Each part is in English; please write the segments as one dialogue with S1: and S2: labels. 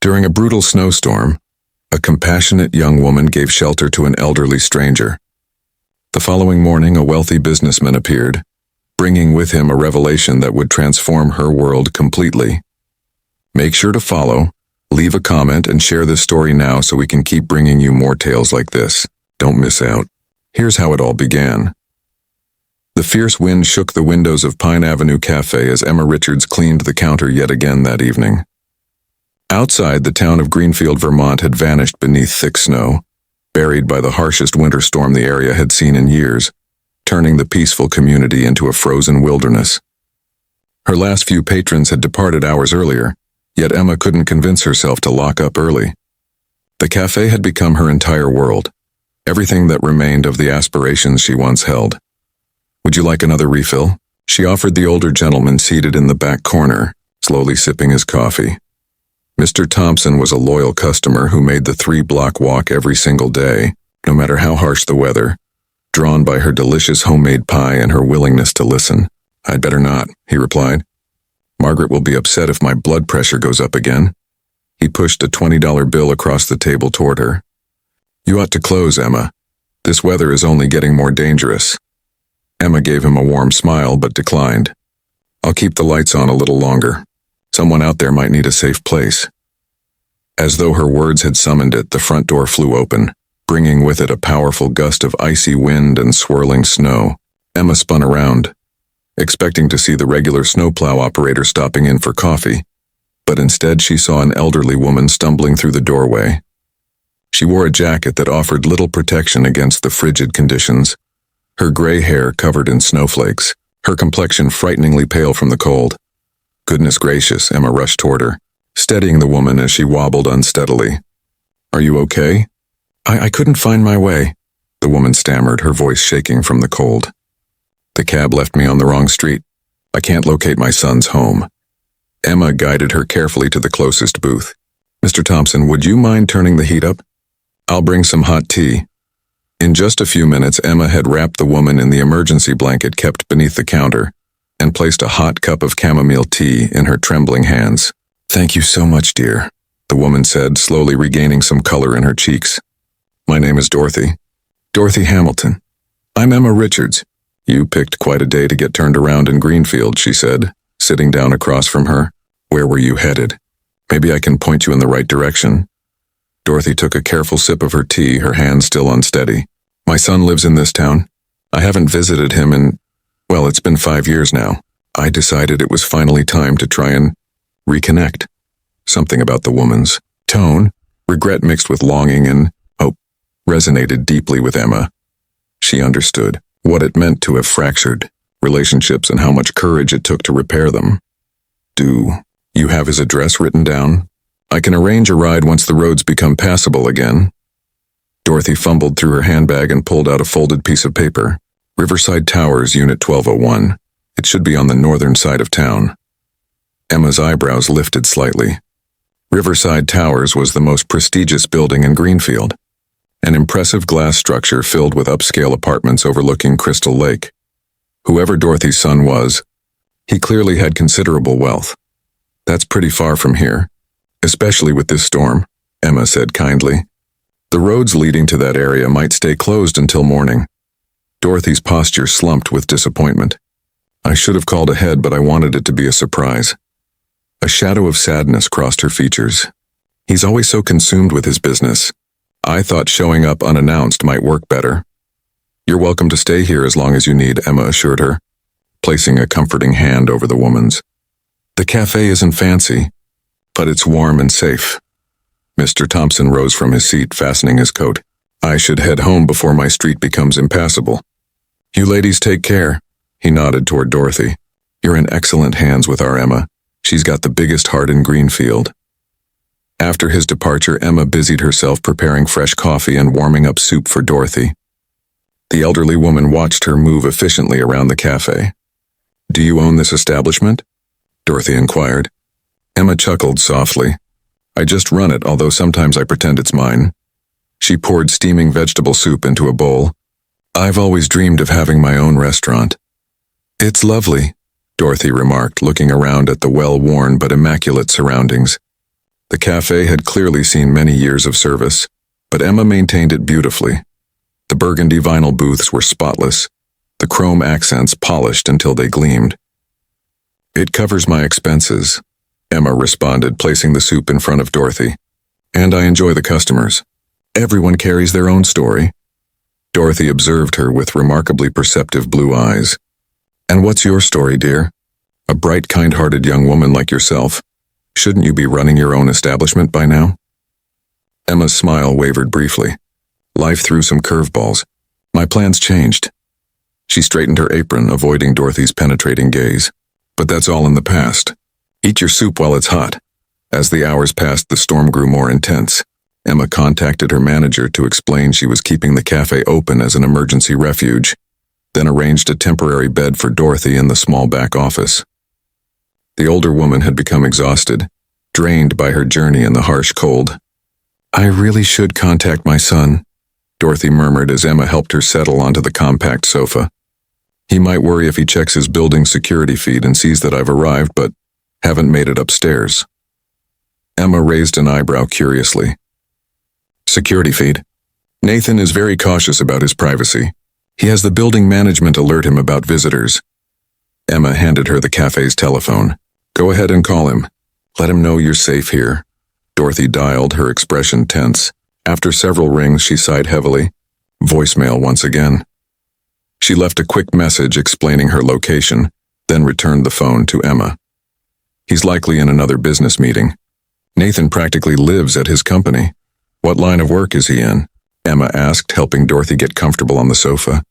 S1: During a brutal snowstorm, a compassionate young woman gave shelter to an elderly stranger. The following morning, a wealthy businessman appeared, bringing with him a revelation that would transform her world completely. Make sure to follow, leave a comment, and share this story now so we can keep bringing you more tales like this. Don't miss out. Here's how it all began. The fierce wind shook the windows of Pine Avenue Cafe as Emma Richards cleaned the counter yet again that evening. Outside, the town of Greenfield, Vermont had vanished beneath thick snow, buried by the harshest winter storm the area had seen in years, turning the peaceful community into a frozen wilderness. Her last few patrons had departed hours earlier, yet Emma couldn't convince herself to lock up early. The cafe had become her entire world, everything that remained of the aspirations she once held. "Would you like another refill?" she offered the older gentleman seated in the back corner, slowly sipping his coffee. Mr. Thompson was a loyal customer who made the 3-block walk every single day, no matter how harsh the weather, drawn by her delicious homemade pie and her willingness to listen. "I'd better not," he replied. "Margaret will be upset if my blood pressure goes up again." He pushed a $20 bill across the table toward her. "You ought to close, Emma. This weather is only getting more dangerous." Emma gave him a warm smile but declined. "I'll keep the lights on a little longer. Someone out there might need a safe place." As though her words had summoned it, the front door flew open, bringing with it a powerful gust of icy wind and swirling snow. Emma spun around, expecting to see the regular snowplow operator stopping in for coffee, but instead she saw an elderly woman stumbling through the doorway. She wore a jacket that offered little protection against the frigid conditions, her gray hair covered in snowflakes, her complexion frighteningly pale from the cold. "Goodness gracious," Emma rushed toward her, steadying the woman as she wobbled unsteadily. "Are you okay?" I couldn't find my way," the woman stammered, her voice shaking from the cold. "The cab left me on the wrong street. I can't locate my son's home." Emma guided her carefully to the closest booth. "Mr. Thompson, would you mind turning the heat up? I'll bring some hot tea." In just a few minutes, Emma had wrapped the woman in the emergency blanket kept beneath the counter and placed a hot cup of chamomile tea in her trembling hands. "Thank you so much, dear," the woman said, slowly regaining some color in her cheeks. "My name is Dorothy. Dorothy Hamilton. I'm Emma Richards." "You picked quite a day to get turned around in Greenfield," she said, sitting down across from her. "Where were you headed? Maybe I can point you in the right direction." Dorothy took a careful sip of her tea, her hand still unsteady. "My son lives in this town. I haven't visited him in, well, it's been 5 years now. I decided it was finally time to try and reconnect." Something about the woman's tone, regret mixed with longing and hope, resonated deeply with Emma. She understood what it meant to have fractured relationships and how much courage it took to repair them. "Do you have his address written down? I can arrange a ride once the roads become passable again." Dorothy fumbled through her handbag and pulled out a folded piece of paper. "Riverside Towers, Unit 1201. It should be on the northern side of town." Emma's eyebrows lifted slightly. Riverside Towers was the most prestigious building in Greenfield, an impressive glass structure filled with upscale apartments overlooking Crystal Lake. Whoever Dorothy's son was, he clearly had considerable wealth. "That's pretty far from here, especially with this storm," Emma said kindly. "The roads leading to that area might stay closed until morning." Dorothy's posture slumped with disappointment. "I should have called ahead, but I wanted it to be a surprise." A shadow of sadness crossed her features. "He's always so consumed with his business. I thought showing up unannounced might work better." "You're welcome to stay here as long as you need," Emma assured her, placing a comforting hand over the woman's. "The cafe isn't fancy, but it's warm and safe." Mr. Thompson rose from his seat, fastening his coat. "I should head home before my street becomes impassable." "You ladies take care," he nodded toward Dorothy. "You're in excellent hands with our Emma. She's got the biggest heart in Greenfield." After his departure, Emma busied herself preparing fresh coffee and warming up soup for Dorothy. The elderly woman watched her move efficiently around the cafe. "Do you own this establishment?" Dorothy inquired. Emma chuckled softly. "I just run it, although sometimes I pretend it's mine." She poured steaming vegetable soup into a bowl. "I've always dreamed of having my own restaurant." "It's lovely," Dorothy remarked, looking around at the well-worn but immaculate surroundings. The cafe had clearly seen many years of service, but Emma maintained it beautifully. The burgundy vinyl booths were spotless, the chrome accents polished until they gleamed. "It covers my expenses," Emma responded, placing the soup in front of Dorothy. "And I enjoy the customers. Everyone carries their own story." Dorothy observed her with remarkably perceptive blue eyes. "And what's your story, dear? A bright, kind-hearted young woman like yourself. Shouldn't you be running your own establishment by now?" Emma's smile wavered briefly. Life threw some curveballs. "My plans changed." She straightened her apron, avoiding Dorothy's penetrating gaze. "But that's all in the past. Eat your soup while it's hot." As the hours passed, the storm grew more intense. Emma contacted her manager to explain she was keeping the cafe open as an emergency refuge, then arranged a temporary bed for Dorothy in the small back office. The older woman had become exhausted, drained by her journey in the harsh cold. "I really should contact my son," Dorothy murmured as Emma helped her settle onto the compact sofa. "He might worry if he checks his building security feed and sees that I've arrived but haven't made it upstairs." Emma raised an eyebrow curiously. "Security feed? Nathan is very cautious about his privacy. He has the building management alert him about visitors." Emma handed her the cafe's telephone. "Go ahead and call him. Let him know you're safe here." Dorothy dialed, her expression tense. After several rings, she sighed heavily. Voicemail once again. She left a quick message explaining her location, then returned the phone to Emma. "He's likely in another business meeting. Nathan practically lives at his company. What line of work is he in?" Emma asked, helping Dorothy get comfortable on the sofa.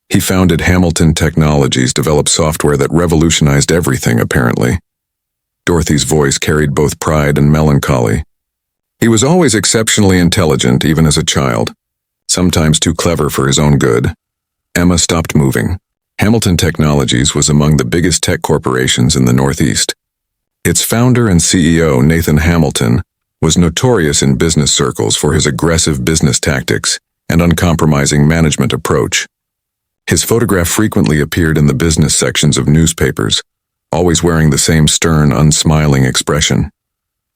S1: "He founded Hamilton Technologies, developed software that revolutionized everything, apparently." Dorothy's voice carried both pride and melancholy. "He was always exceptionally intelligent, even as a child. Sometimes too clever for his own good." Emma stopped moving. Hamilton Technologies was among the biggest tech corporations in the Northeast. Its founder and CEO, Nathan Hamilton, was notorious in business circles for his aggressive business tactics and uncompromising management approach. His photograph frequently appeared in the business sections of newspapers, always wearing the same stern, unsmiling expression.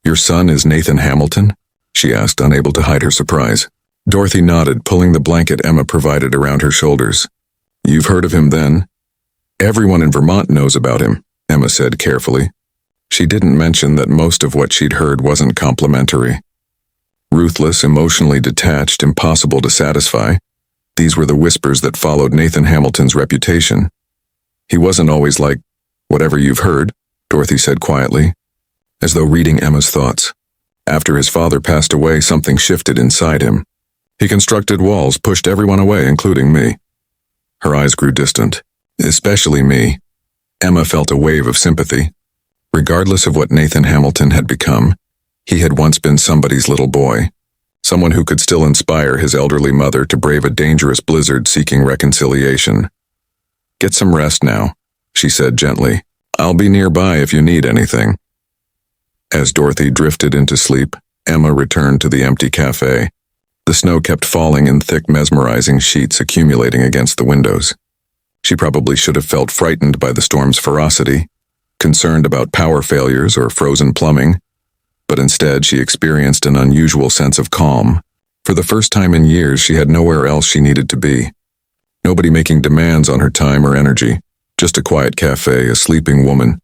S1: "Your son is Nathan Hamilton?" she asked, unable to hide her surprise. Dorothy nodded, pulling the blanket Emma provided around her shoulders. "You've heard of him then?" "Everyone in Vermont knows about him," Emma said carefully. She didn't mention that most of what she'd heard wasn't complimentary. Ruthless, emotionally detached, impossible to satisfy. These were the whispers that followed Nathan Hamilton's reputation. "He wasn't always like, whatever you've heard," Dorothy said quietly, as though reading Emma's thoughts. "After his father passed away, something shifted inside him. He constructed walls, pushed everyone away, including me." Her eyes grew distant. "Especially me." Emma felt a wave of sympathy. Regardless of what Nathan Hamilton had become, he had once been somebody's little boy, someone who could still inspire his elderly mother to brave a dangerous blizzard seeking reconciliation. "Get some rest now," she said gently. "I'll be nearby if you need anything." As Dorothy drifted into sleep, Emma returned to the empty cafe. The snow kept falling in thick, mesmerizing sheets accumulating against the windows. She probably should have felt frightened by the storm's ferocity, concerned about power failures or frozen plumbing, but instead she experienced an unusual sense of calm. For the first time in years, she had nowhere else she needed to be. Nobody making demands on her time or energy, just a quiet cafe, a sleeping woman,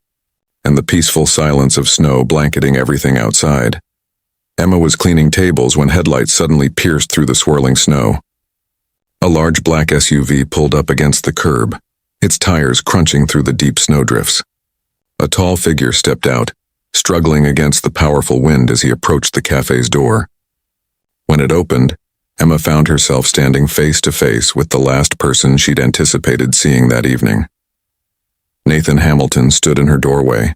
S1: and the peaceful silence of snow blanketing everything outside. Emma was cleaning tables when headlights suddenly pierced through the swirling snow. A large black SUV pulled up against the curb, its tires crunching through the deep snowdrifts. A tall figure stepped out, struggling against the powerful wind as he approached the cafe's door. When it opened, Emma found herself standing face to face with the last person she'd anticipated seeing that evening. Nathan Hamilton stood in her doorway,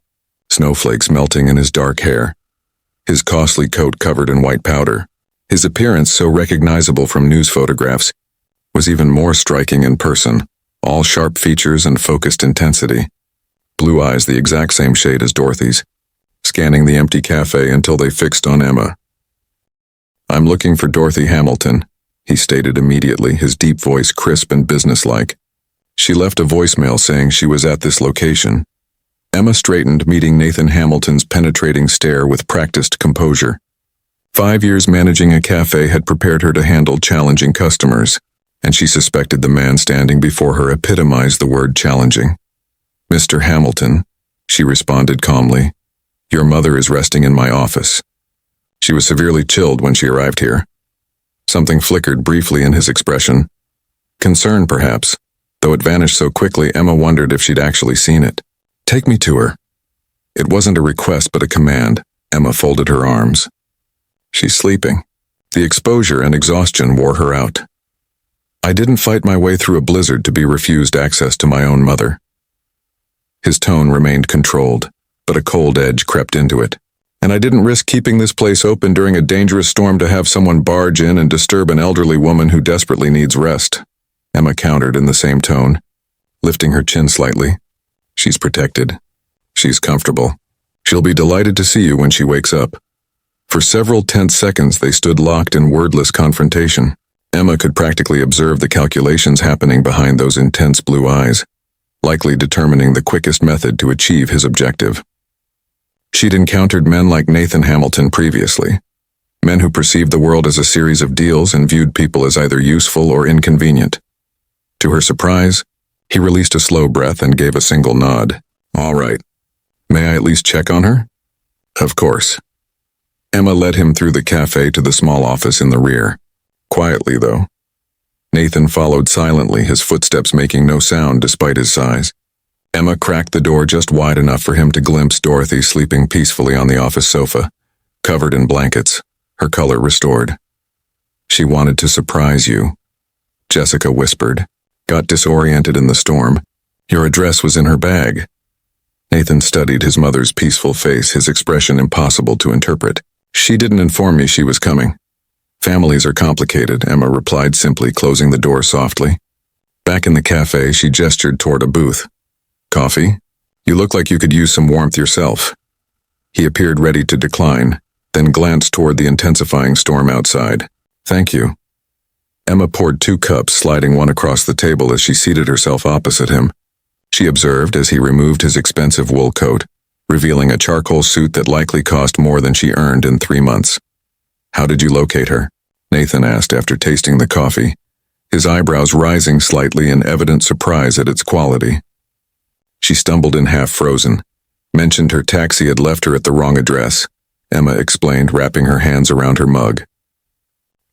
S1: snowflakes melting in his dark hair, his costly coat covered in white powder. His appearance, so recognizable from news photographs, was even more striking in person, all sharp features and focused intensity. Blue eyes the exact same shade as Dorothy's, scanning the empty cafe until they fixed on Emma. "I'm looking for Dorothy Hamilton," he stated immediately, his deep voice crisp and businesslike. "She left a voicemail saying she was at this location." Emma straightened, meeting Nathan Hamilton's penetrating stare with practiced composure. 5 years managing a cafe had prepared her to handle challenging customers, and she suspected the man standing before her epitomized the word challenging. "Mr. Hamilton," she responded calmly, "your mother is resting in my office." She was severely chilled when she arrived here. Something flickered briefly in his expression. Concern, perhaps. Though it vanished so quickly, Emma wondered if she'd actually seen it. "Take me to her." It wasn't a request but a command. Emma folded her arms. "She's sleeping." The exposure and exhaustion wore her out. "I didn't fight my way through a blizzard to be refused access to my own mother." His tone remained controlled, but a cold edge crept into it. "And I didn't risk keeping this place open during a dangerous storm to have someone barge in and disturb an elderly woman who desperately needs rest," Emma countered in the same tone, lifting her chin slightly. "She's protected. She's comfortable. She'll be delighted to see you when she wakes up." For several tense seconds they stood locked in wordless confrontation. Emma could practically observe the calculations happening behind those intense blue eyes, likely determining the quickest method to achieve his objective. She'd encountered men like Nathan Hamilton previously, men who perceived the world as a series of deals and viewed people as either useful or inconvenient. To her surprise, he released a slow breath and gave a single nod. "All right. May I at least check on her?" "Of course." Emma led him through the cafe to the small office in the rear. Quietly, though. Nathan followed silently, his footsteps making no sound despite his size. Emma cracked the door just wide enough for him to glimpse Dorothy sleeping peacefully on the office sofa, covered in blankets, her color restored. "She wanted to surprise you," Jessica whispered. "Got disoriented in the storm. Your address was in her bag." Nathan studied his mother's peaceful face, his expression impossible to interpret. "She didn't inform me she was coming." "Families are complicated," Emma replied simply, closing the door softly. Back in the cafe, she gestured toward a booth. "Coffee? You look like you could use some warmth yourself." He appeared ready to decline, then glanced toward the intensifying storm outside. "Thank you." Emma poured 2 cups, sliding one across the table as she seated herself opposite him. She observed as he removed his expensive wool coat, revealing a charcoal suit that likely cost more than she earned in 3 months. "How did you locate her?" Nathan asked after tasting the coffee, his eyebrows rising slightly in evident surprise at its quality. She stumbled in half-frozen, mentioned her taxi had left her at the wrong address, Emma explained, wrapping her hands around her mug.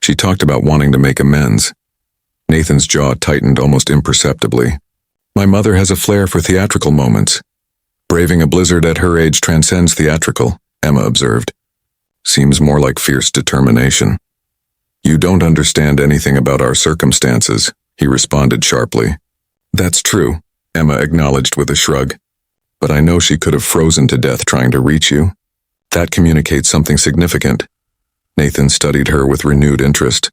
S1: She talked about wanting to make amends. Nathan's jaw tightened almost imperceptibly. "My mother has a flair for theatrical moments. Braving a blizzard at her age transcends theatrical," Emma observed. "Seems more like fierce determination." "You don't understand anything about our circumstances," he responded sharply. "That's true," Emma acknowledged with a shrug. "But I know she could have frozen to death trying to reach you. That communicates something significant." Nathan studied her with renewed interest.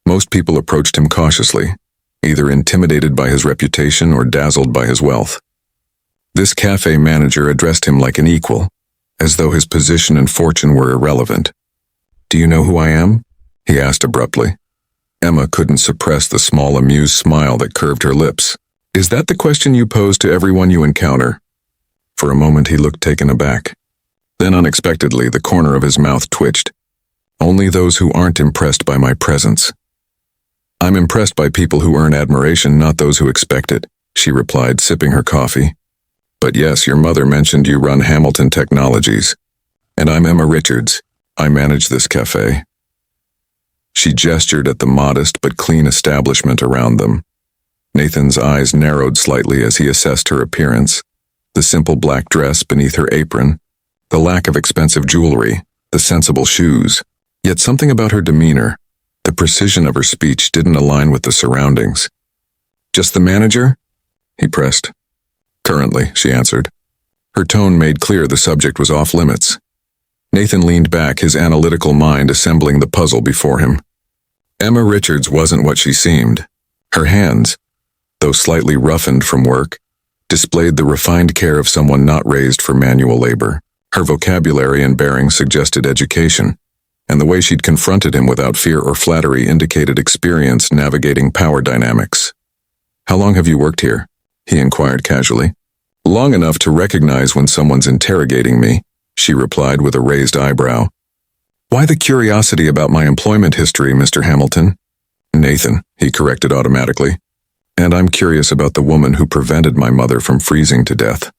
S1: Most people approached him cautiously, either intimidated by his reputation or dazzled by his wealth. This cafe manager addressed him like an equal, as though his position and fortune were irrelevant. "Do you know who I am?" he asked abruptly. Emma couldn't suppress the small amused smile that curved her lips. "Is that the question you pose to everyone you encounter?" For a moment he looked taken aback. Then unexpectedly the corner of his mouth twitched. "Only those who aren't impressed by my presence." "I'm impressed by people who earn admiration, not those who expect it," she replied, sipping her coffee. "But yes, your mother mentioned you run Hamilton Technologies. And I'm Emma Richards. I manage this cafe." She gestured at the modest but clean establishment around them. Nathan's eyes narrowed slightly as he assessed her appearance. The simple black dress beneath her apron, the lack of expensive jewelry, the sensible shoes. Yet something about her demeanor, the precision of her speech, didn't align with the surroundings. "Just the manager?" he pressed. "Currently," she answered. Her tone made clear the subject was off limits. Nathan leaned back, his analytical mind assembling the puzzle before him. Emma Richards wasn't what she seemed. Her hands, though slightly roughened from work, displayed the refined care of someone not raised for manual labor. Her vocabulary and bearing suggested education, and the way she'd confronted him without fear or flattery indicated experience navigating power dynamics. "How long have you worked here?" he inquired casually. Long enough to recognize when someone's interrogating me, she replied with a raised eyebrow. Why the curiosity about my employment history, Mr. Hamilton? Nathan, he corrected automatically. And I'm curious about the woman who prevented my mother from freezing to death.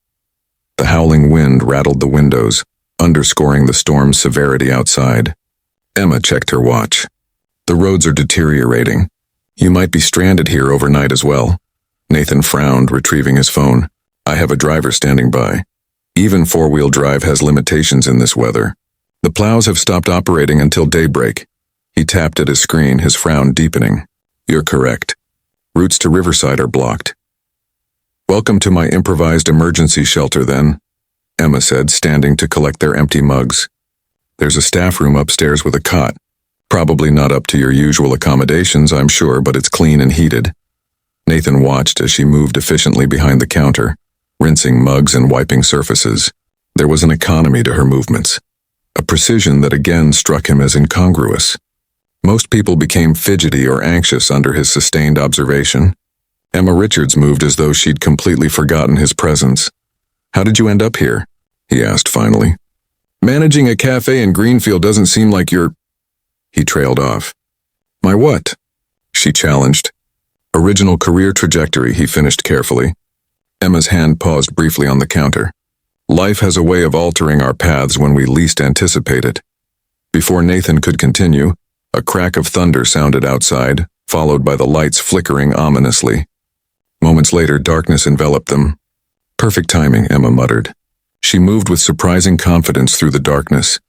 S1: The howling wind rattled the windows, underscoring the storm's severity outside. Emma checked her watch. The roads are deteriorating. You might be stranded here overnight as well. Nathan frowned, retrieving his phone. I have a driver standing by. Even four-wheel drive has limitations in this weather. The plows have stopped operating until daybreak. He tapped at his screen, his frown deepening. You're correct. Routes to Riverside are blocked. Welcome to my improvised emergency shelter, then, Emma said, standing to collect their empty mugs. There's a staff room upstairs with a cot. Probably not up to your usual accommodations, I'm sure, but it's clean and heated. Nathan watched as she moved efficiently behind the counter, rinsing mugs and wiping surfaces. There was an economy to her movements, a precision that again struck him as incongruous. Most people became fidgety or anxious under his sustained observation. Emma Richards moved as though she'd completely forgotten his presence. How did you end up here? He asked finally. Managing a cafe in Greenfield doesn't seem like your... He trailed off. My what? She challenged. Original career trajectory, he finished carefully. Emma's hand paused briefly on the counter. Life has a way of altering our paths when we least anticipate it. Before Nathan could continue, a crack of thunder sounded outside, followed by the lights flickering ominously. Moments later, darkness enveloped them. Perfect timing, Emma muttered. She moved with surprising confidence through the darkness,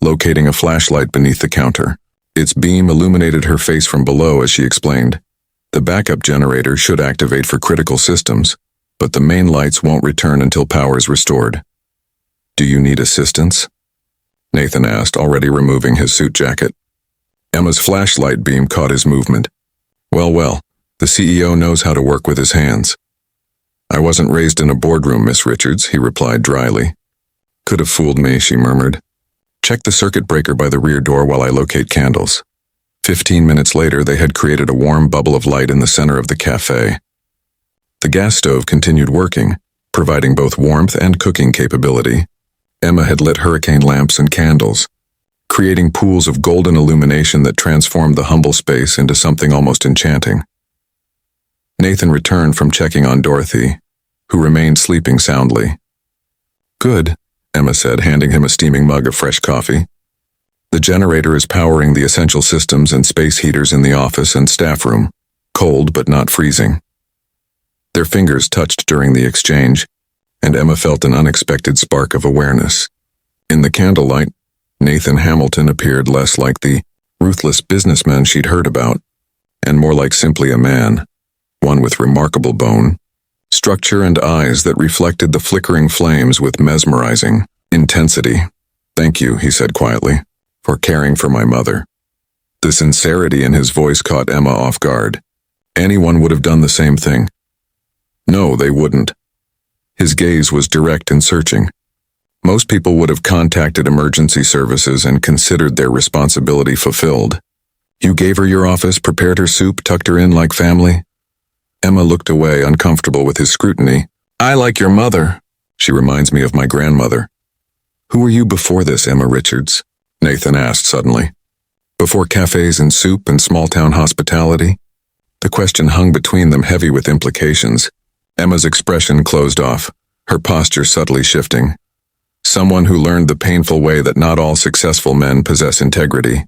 S1: locating a flashlight beneath the counter. Its beam illuminated her face from below as she explained. The backup generator should activate for critical systems, but the main lights won't return until power's restored. Do you need assistance? Nathan asked, already removing his suit jacket. Emma's flashlight beam caught his movement. Well, the CEO knows how to work with his hands. I wasn't raised in a boardroom, Miss Richards, he replied dryly. Could have fooled me, she murmured. Check the circuit breaker by the rear door while I locate candles. 15 minutes later, they had created a warm bubble of light in the center of the cafe. The gas stove continued working, providing both warmth and cooking capability. Emma had lit hurricane lamps and candles, creating pools of golden illumination that transformed the humble space into something almost enchanting. Nathan returned from checking on Dorothy, who remained sleeping soundly. Good, Emma said, handing him a steaming mug of fresh coffee. The generator is powering the essential systems and space heaters in the office and staff room, cold but not freezing. Their fingers touched during the exchange, and Emma felt an unexpected spark of awareness. In the candlelight, Nathan Hamilton appeared less like the ruthless businessman she'd heard about, and more like simply a man, one with remarkable bone, structure and eyes that reflected the flickering flames with mesmerizing intensity. Thank you, he said quietly, for caring for my mother. The sincerity in his voice caught Emma off guard. Anyone would have done the same thing. No, they wouldn't. His gaze was direct and searching. Most people would have contacted emergency services and considered their responsibility fulfilled. You gave her your office, prepared her soup, tucked her in like family? Emma looked away, uncomfortable with his scrutiny. I like your mother. She reminds me of my grandmother. Who were you before this, Emma Richards? Nathan asked suddenly. Before cafes and soup and small-town hospitality? The question hung between them, heavy with implications. Emma's expression closed off, her posture subtly shifting. Someone who learned the painful way that not all successful men possess integrity.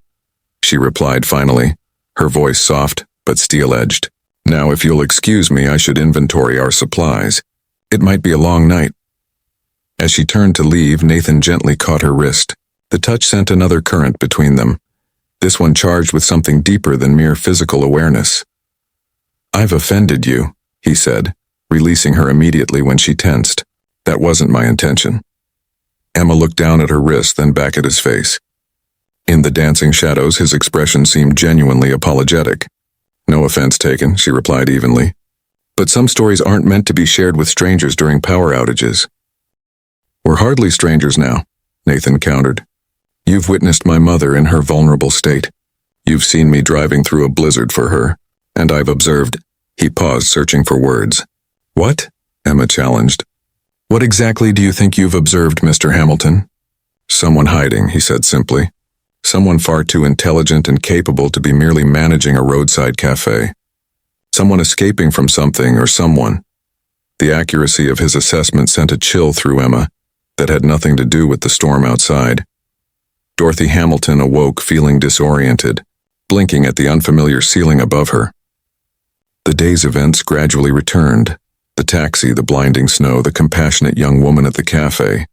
S1: She replied finally, her voice soft but steel-edged. Now, if you'll excuse me, I should inventory our supplies. It might be a long night. As she turned to leave, Nathan gently caught her wrist. The touch sent another current between them, this one charged with something deeper than mere physical awareness. I've offended you, he said, releasing her immediately when she tensed. That wasn't my intention. Emma looked down at her wrist, then back at his face. In the dancing shadows, his expression seemed genuinely apologetic. No offense taken, she replied evenly. But some stories aren't meant to be shared with strangers during power outages. We're hardly strangers now, Nathan countered. You've witnessed my mother in her vulnerable state. You've seen me driving through a blizzard for her, and I've observed. He paused, searching for words. What? Emma challenged. What exactly do you think you've observed, Mr. Hamilton? Someone hiding, he said simply. Someone far too intelligent and capable to be merely managing a roadside cafe. Someone escaping from something or someone. The accuracy of his assessment sent a chill through Emma that had nothing to do with the storm outside. Dorothy Hamilton awoke feeling disoriented, blinking at the unfamiliar ceiling above her. The day's events gradually returned. The taxi, the blinding snow, the compassionate young woman at the cafe.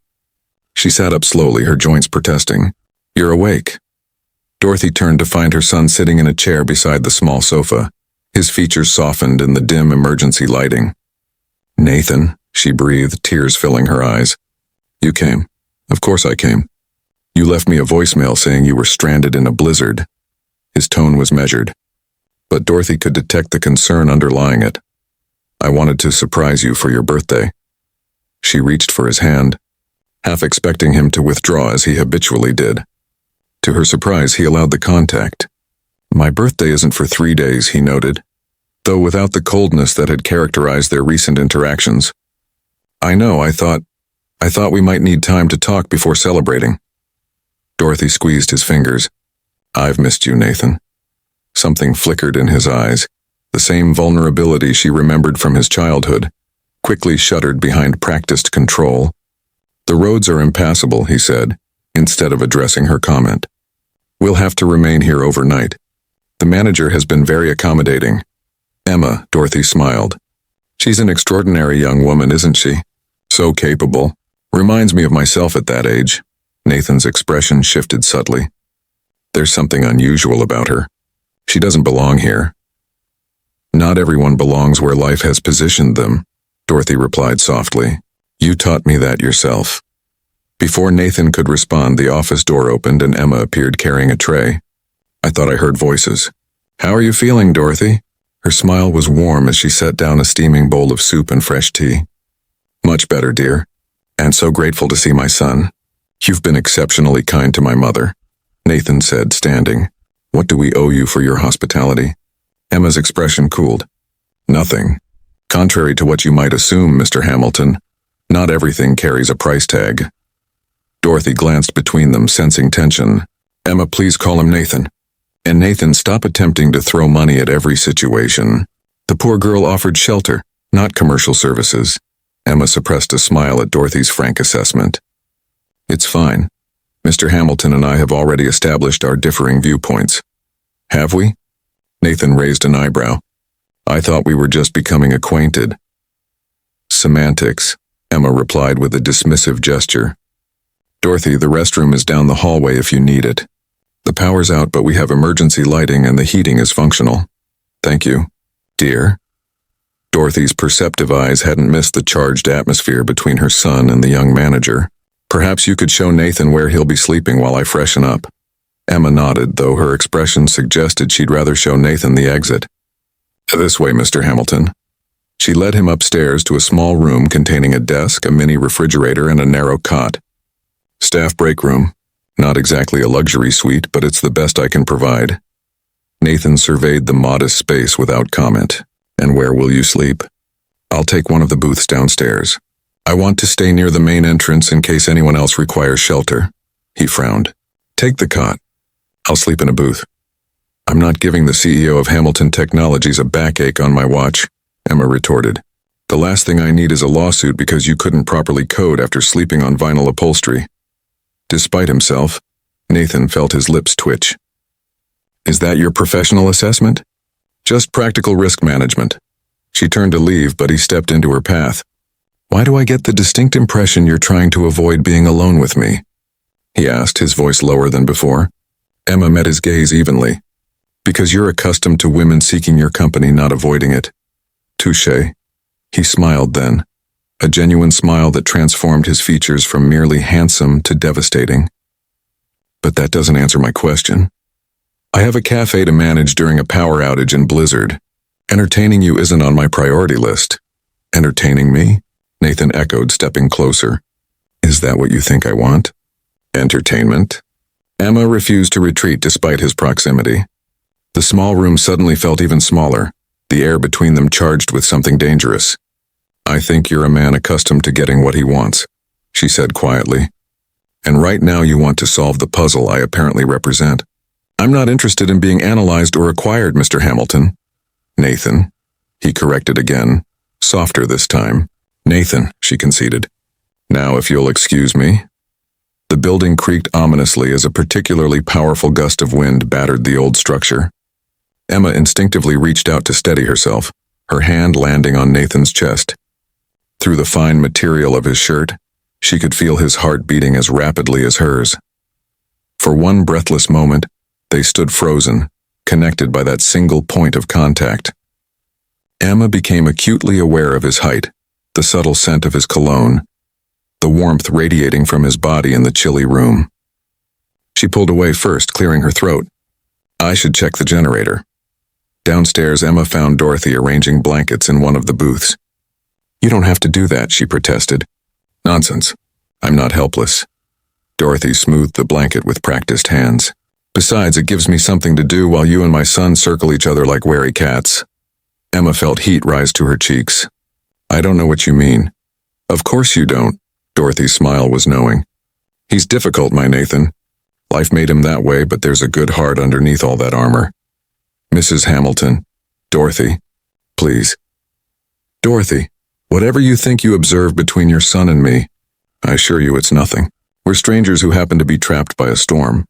S1: She sat up slowly, her joints protesting. You're awake. Dorothy turned to find her son sitting in a chair beside the small sofa, his features softened in the dim emergency lighting. Nathan, she breathed, tears filling her eyes. You came. Of course I came. You left me a voicemail saying you were stranded in a blizzard. His tone was measured, but Dorothy could detect the concern underlying it. I wanted to surprise you for your birthday. She reached for his hand, half expecting him to withdraw as he habitually did. To her surprise, he allowed the contact. My birthday isn't for 3 days, he noted, though without the coldness that had characterized their recent interactions. I know, I thought we might need time to talk before celebrating. Dorothy squeezed his fingers. I've missed you, Nathan. Something flickered in his eyes, the same vulnerability she remembered from his childhood, quickly shuttered behind practiced control. The roads are impassable, he said, instead of addressing her comment. We'll have to remain here overnight. The manager has been very accommodating. Emma, Dorothy smiled. She's an extraordinary young woman, isn't she? So capable. Reminds me of myself at that age. Nathan's expression shifted subtly. There's something unusual about her. She doesn't belong here. Not everyone belongs where life has positioned them, Dorothy replied softly. You taught me that yourself. Before Nathan could respond, the office door opened and Emma appeared carrying a tray. I thought I heard voices. How are you feeling, Dorothy? Her smile was warm as she set down a steaming bowl of soup and fresh tea. Much better, dear. And so grateful to see my son. You've been exceptionally kind to my mother, Nathan said, standing. What do we owe you for your hospitality? Emma's expression cooled. Nothing. Contrary to what you might assume, Mr. Hamilton, not everything carries a price tag. Dorothy glanced between them, sensing tension. Emma, please call him Nathan. And Nathan, stop attempting to throw money at every situation. The poor girl offered shelter, not commercial services. Emma suppressed a smile at Dorothy's frank assessment. It's fine. Mr. Hamilton and I have already established our differing viewpoints. Have we? Nathan raised an eyebrow. I thought we were just becoming acquainted. Semantics, Emma replied with a dismissive gesture. Dorothy, the restroom is down the hallway if you need it. The power's out, but we have emergency lighting and the heating is functional. Thank you, dear. Dorothy's perceptive eyes hadn't missed the charged atmosphere between her son and the young manager. Perhaps you could show Nathan where he'll be sleeping while I freshen up. Emma nodded, though her expression suggested she'd rather show Nathan the exit. This way, Mr. Hamilton. She led him upstairs to a small room containing a desk, a mini refrigerator, and a narrow cot. Staff break room. Not exactly a luxury suite, but it's the best I can provide. Nathan surveyed the modest space without comment. And where will you sleep? I'll take one of the booths downstairs. I want to stay near the main entrance in case anyone else requires shelter. He frowned. Take the cot. I'll sleep in a booth. I'm not giving the CEO of Hamilton Technologies a backache on my watch, Emma retorted. The last thing I need is a lawsuit because you couldn't properly code after sleeping on vinyl upholstery. Despite himself, Nathan felt his lips twitch. Is that your professional assessment? Just practical risk management. She turned to leave, but he stepped into her path. Why do I get the distinct impression you're trying to avoid being alone with me? He asked, his voice lower than before. Emma met his gaze evenly. Because you're accustomed to women seeking your company, not avoiding it. Touché. He smiled then, a genuine smile that transformed his features from merely handsome to devastating. But that doesn't answer my question. I have a cafe to manage during a power outage and blizzard. Entertaining you isn't on my priority list. Entertaining me? Nathan echoed, stepping closer. Is that what you think I want? Entertainment? Emma refused to retreat despite his proximity. The small room suddenly felt even smaller, the air between them charged with something dangerous. I think you're a man accustomed to getting what he wants, she said quietly. And right now you want to solve the puzzle I apparently represent. I'm not interested in being analyzed or acquired, Mr. Hamilton. Nathan, he corrected again, softer this time. Nathan, she conceded. Now if you'll excuse me. The building creaked ominously as a particularly powerful gust of wind battered the old structure. Emma instinctively reached out to steady herself, her hand landing on Nathan's chest. Through the fine material of his shirt, she could feel his heart beating as rapidly as hers. For one breathless moment, they stood frozen, connected by that single point of contact. Emma became acutely aware of his height, the subtle scent of his cologne, the warmth radiating from his body in the chilly room. She pulled away first, clearing her throat. I should check the generator. Downstairs, Emma found Dorothy arranging blankets in one of the booths. You don't have to do that, she protested. Nonsense. I'm not helpless. Dorothy smoothed the blanket with practiced hands. Besides, it gives me something to do while you and my son circle each other like wary cats. Emma felt heat rise to her cheeks. I don't know what you mean. Of course you don't. Dorothy's smile was knowing. He's difficult, my Nathan. Life made him that way, but there's a good heart underneath all that armor. Mrs. Hamilton. Dorothy. Please. Dorothy, whatever you think you observe between your son and me, I assure you it's nothing. We're strangers who happen to be trapped by a storm.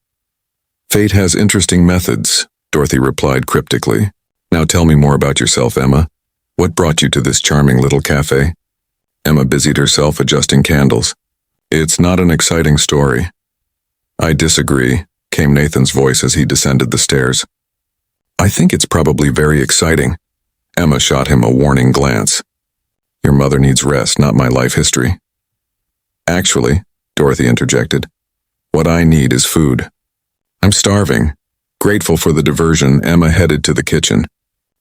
S1: Fate has interesting methods, Dorothy replied cryptically. Now tell me more about yourself, Emma. What brought you to this charming little cafe? Emma busied herself adjusting candles. It's not an exciting story. I disagree, came Nathan's voice as he descended the stairs. I think it's probably very exciting. Emma shot him a warning glance. Your mother needs rest, not my life history. Actually, Dorothy interjected, what I need is food. I'm starving. Grateful for the diversion, Emma headed to the kitchen.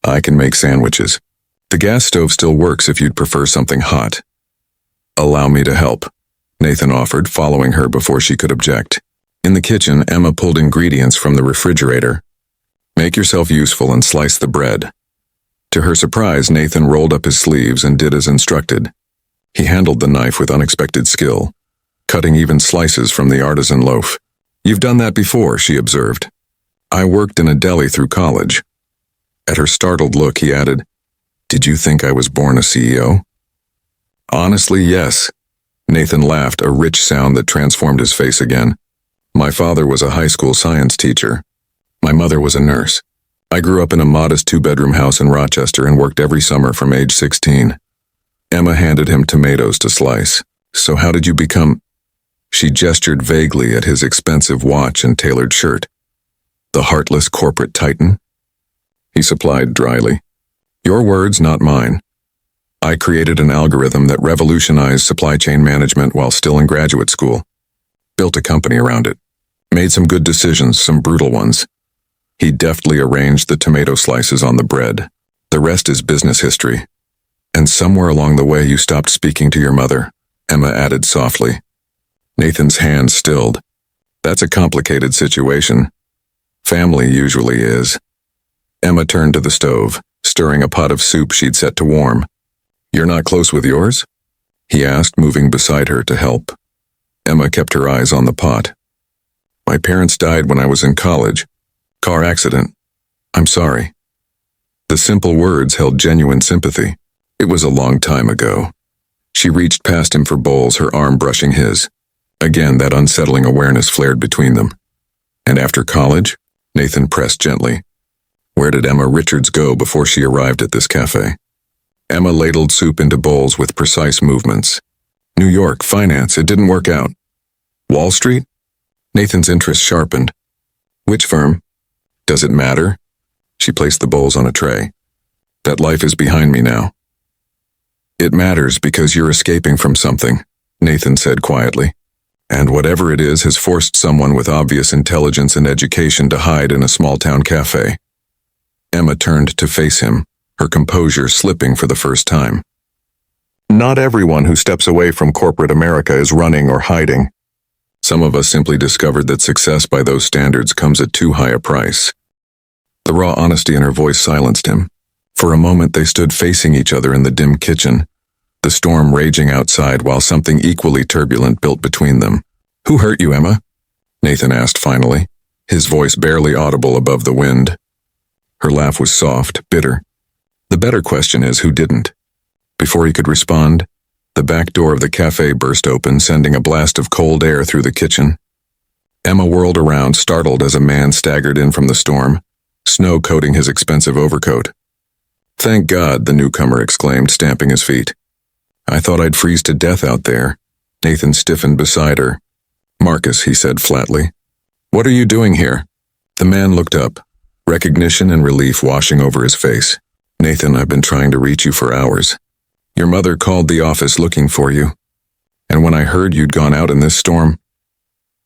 S1: I can make sandwiches. The gas stove still works if you'd prefer something hot. Allow me to help, Nathan offered, following her before she could object. In the kitchen, Emma pulled ingredients from the refrigerator. Make yourself useful and slice the bread. To her surprise, Nathan rolled up his sleeves and did as instructed. He handled the knife with unexpected skill, cutting even slices from the artisan loaf. You've done that before, she observed. I worked in a deli through college. At her startled look, he added, Did you think I was born a CEO? Honestly, yes. Nathan laughed, a rich sound that transformed his face again. My father was a high school science teacher. My mother was a nurse. I grew up in a modest 2-bedroom house in Rochester and worked every summer from age 16. Emma handed him tomatoes to slice. So how did you become? She gestured vaguely at his expensive watch and tailored shirt. The heartless corporate titan? He supplied dryly. Your words, not mine. I created an algorithm that revolutionized supply chain management while still in graduate school. Built a company around it. Made some good decisions, some brutal ones. He deftly arranged the tomato slices on the bread. The rest is business history. And somewhere along the way you stopped speaking to your mother, Emma added softly. Nathan's hand stilled. That's a complicated situation. Family usually is. Emma turned to the stove, stirring a pot of soup she'd set to warm. You're not close with yours? He asked, moving beside her to help. Emma kept her eyes on the pot. My parents died when I was in college. Car accident. I'm sorry. The simple words held genuine sympathy. It was a long time ago. She reached past him for bowls, her arm brushing his. Again, that unsettling awareness flared between them. And after college? Nathan pressed gently. Where did Emma Richards go before she arrived at this cafe? Emma ladled soup into bowls with precise movements. New York, finance, it didn't work out. Wall Street? Nathan's interest sharpened. Which firm? Does it matter? She placed the bowls on a tray. That life is behind me now. It matters because you're escaping from something, Nathan said quietly. And whatever it is has forced someone with obvious intelligence and education to hide in a small-town cafe. Emma turned to face him, her composure slipping for the first time. Not everyone who steps away from corporate America is running or hiding. Some of us simply discovered that success by those standards comes at too high a price. The raw honesty in her voice silenced him. For a moment they stood facing each other in the dim kitchen, the storm raging outside while something equally turbulent built between them. "Who hurt you, Emma?" Nathan asked finally, his voice barely audible above the wind. Her laugh was soft, bitter. "The better question is, who didn't?" Before he could respond, the back door of the cafe burst open, sending a blast of cold air through the kitchen. Emma whirled around, startled as a man staggered in from the storm, snow coating his expensive overcoat. "Thank God," the newcomer exclaimed, stamping his feet. "I thought I'd freeze to death out there." Nathan stiffened beside her. "Marcus," he said flatly. "What are you doing here?" The man looked up, recognition and relief washing over his face. "Nathan, I've been trying to reach you for hours. Your mother called the office looking for you. And when I heard you'd gone out in this storm..."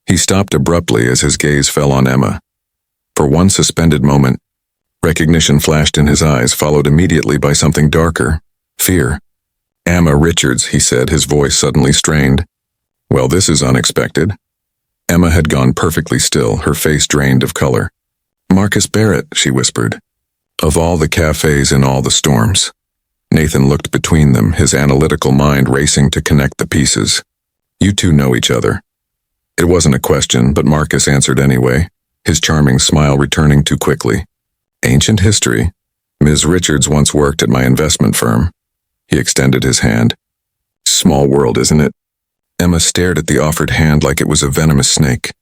S1: He stopped abruptly as his gaze fell on Emma. For one suspended moment, recognition flashed in his eyes, followed immediately by something darker, fear. "Emma Richards," he said, his voice suddenly strained. "Well, this is unexpected." Emma had gone perfectly still, her face drained of color. "Marcus Barrett," she whispered. "Of all the cafes in all the storms." Nathan looked between them, his analytical mind racing to connect the pieces. "You two know each other." It wasn't a question, but Marcus answered anyway, his charming smile returning too quickly. "Ancient history. Ms. Richards once worked at my investment firm." He extended his hand. "Small world, isn't it?" Emma stared at the offered hand like it was a venomous snake.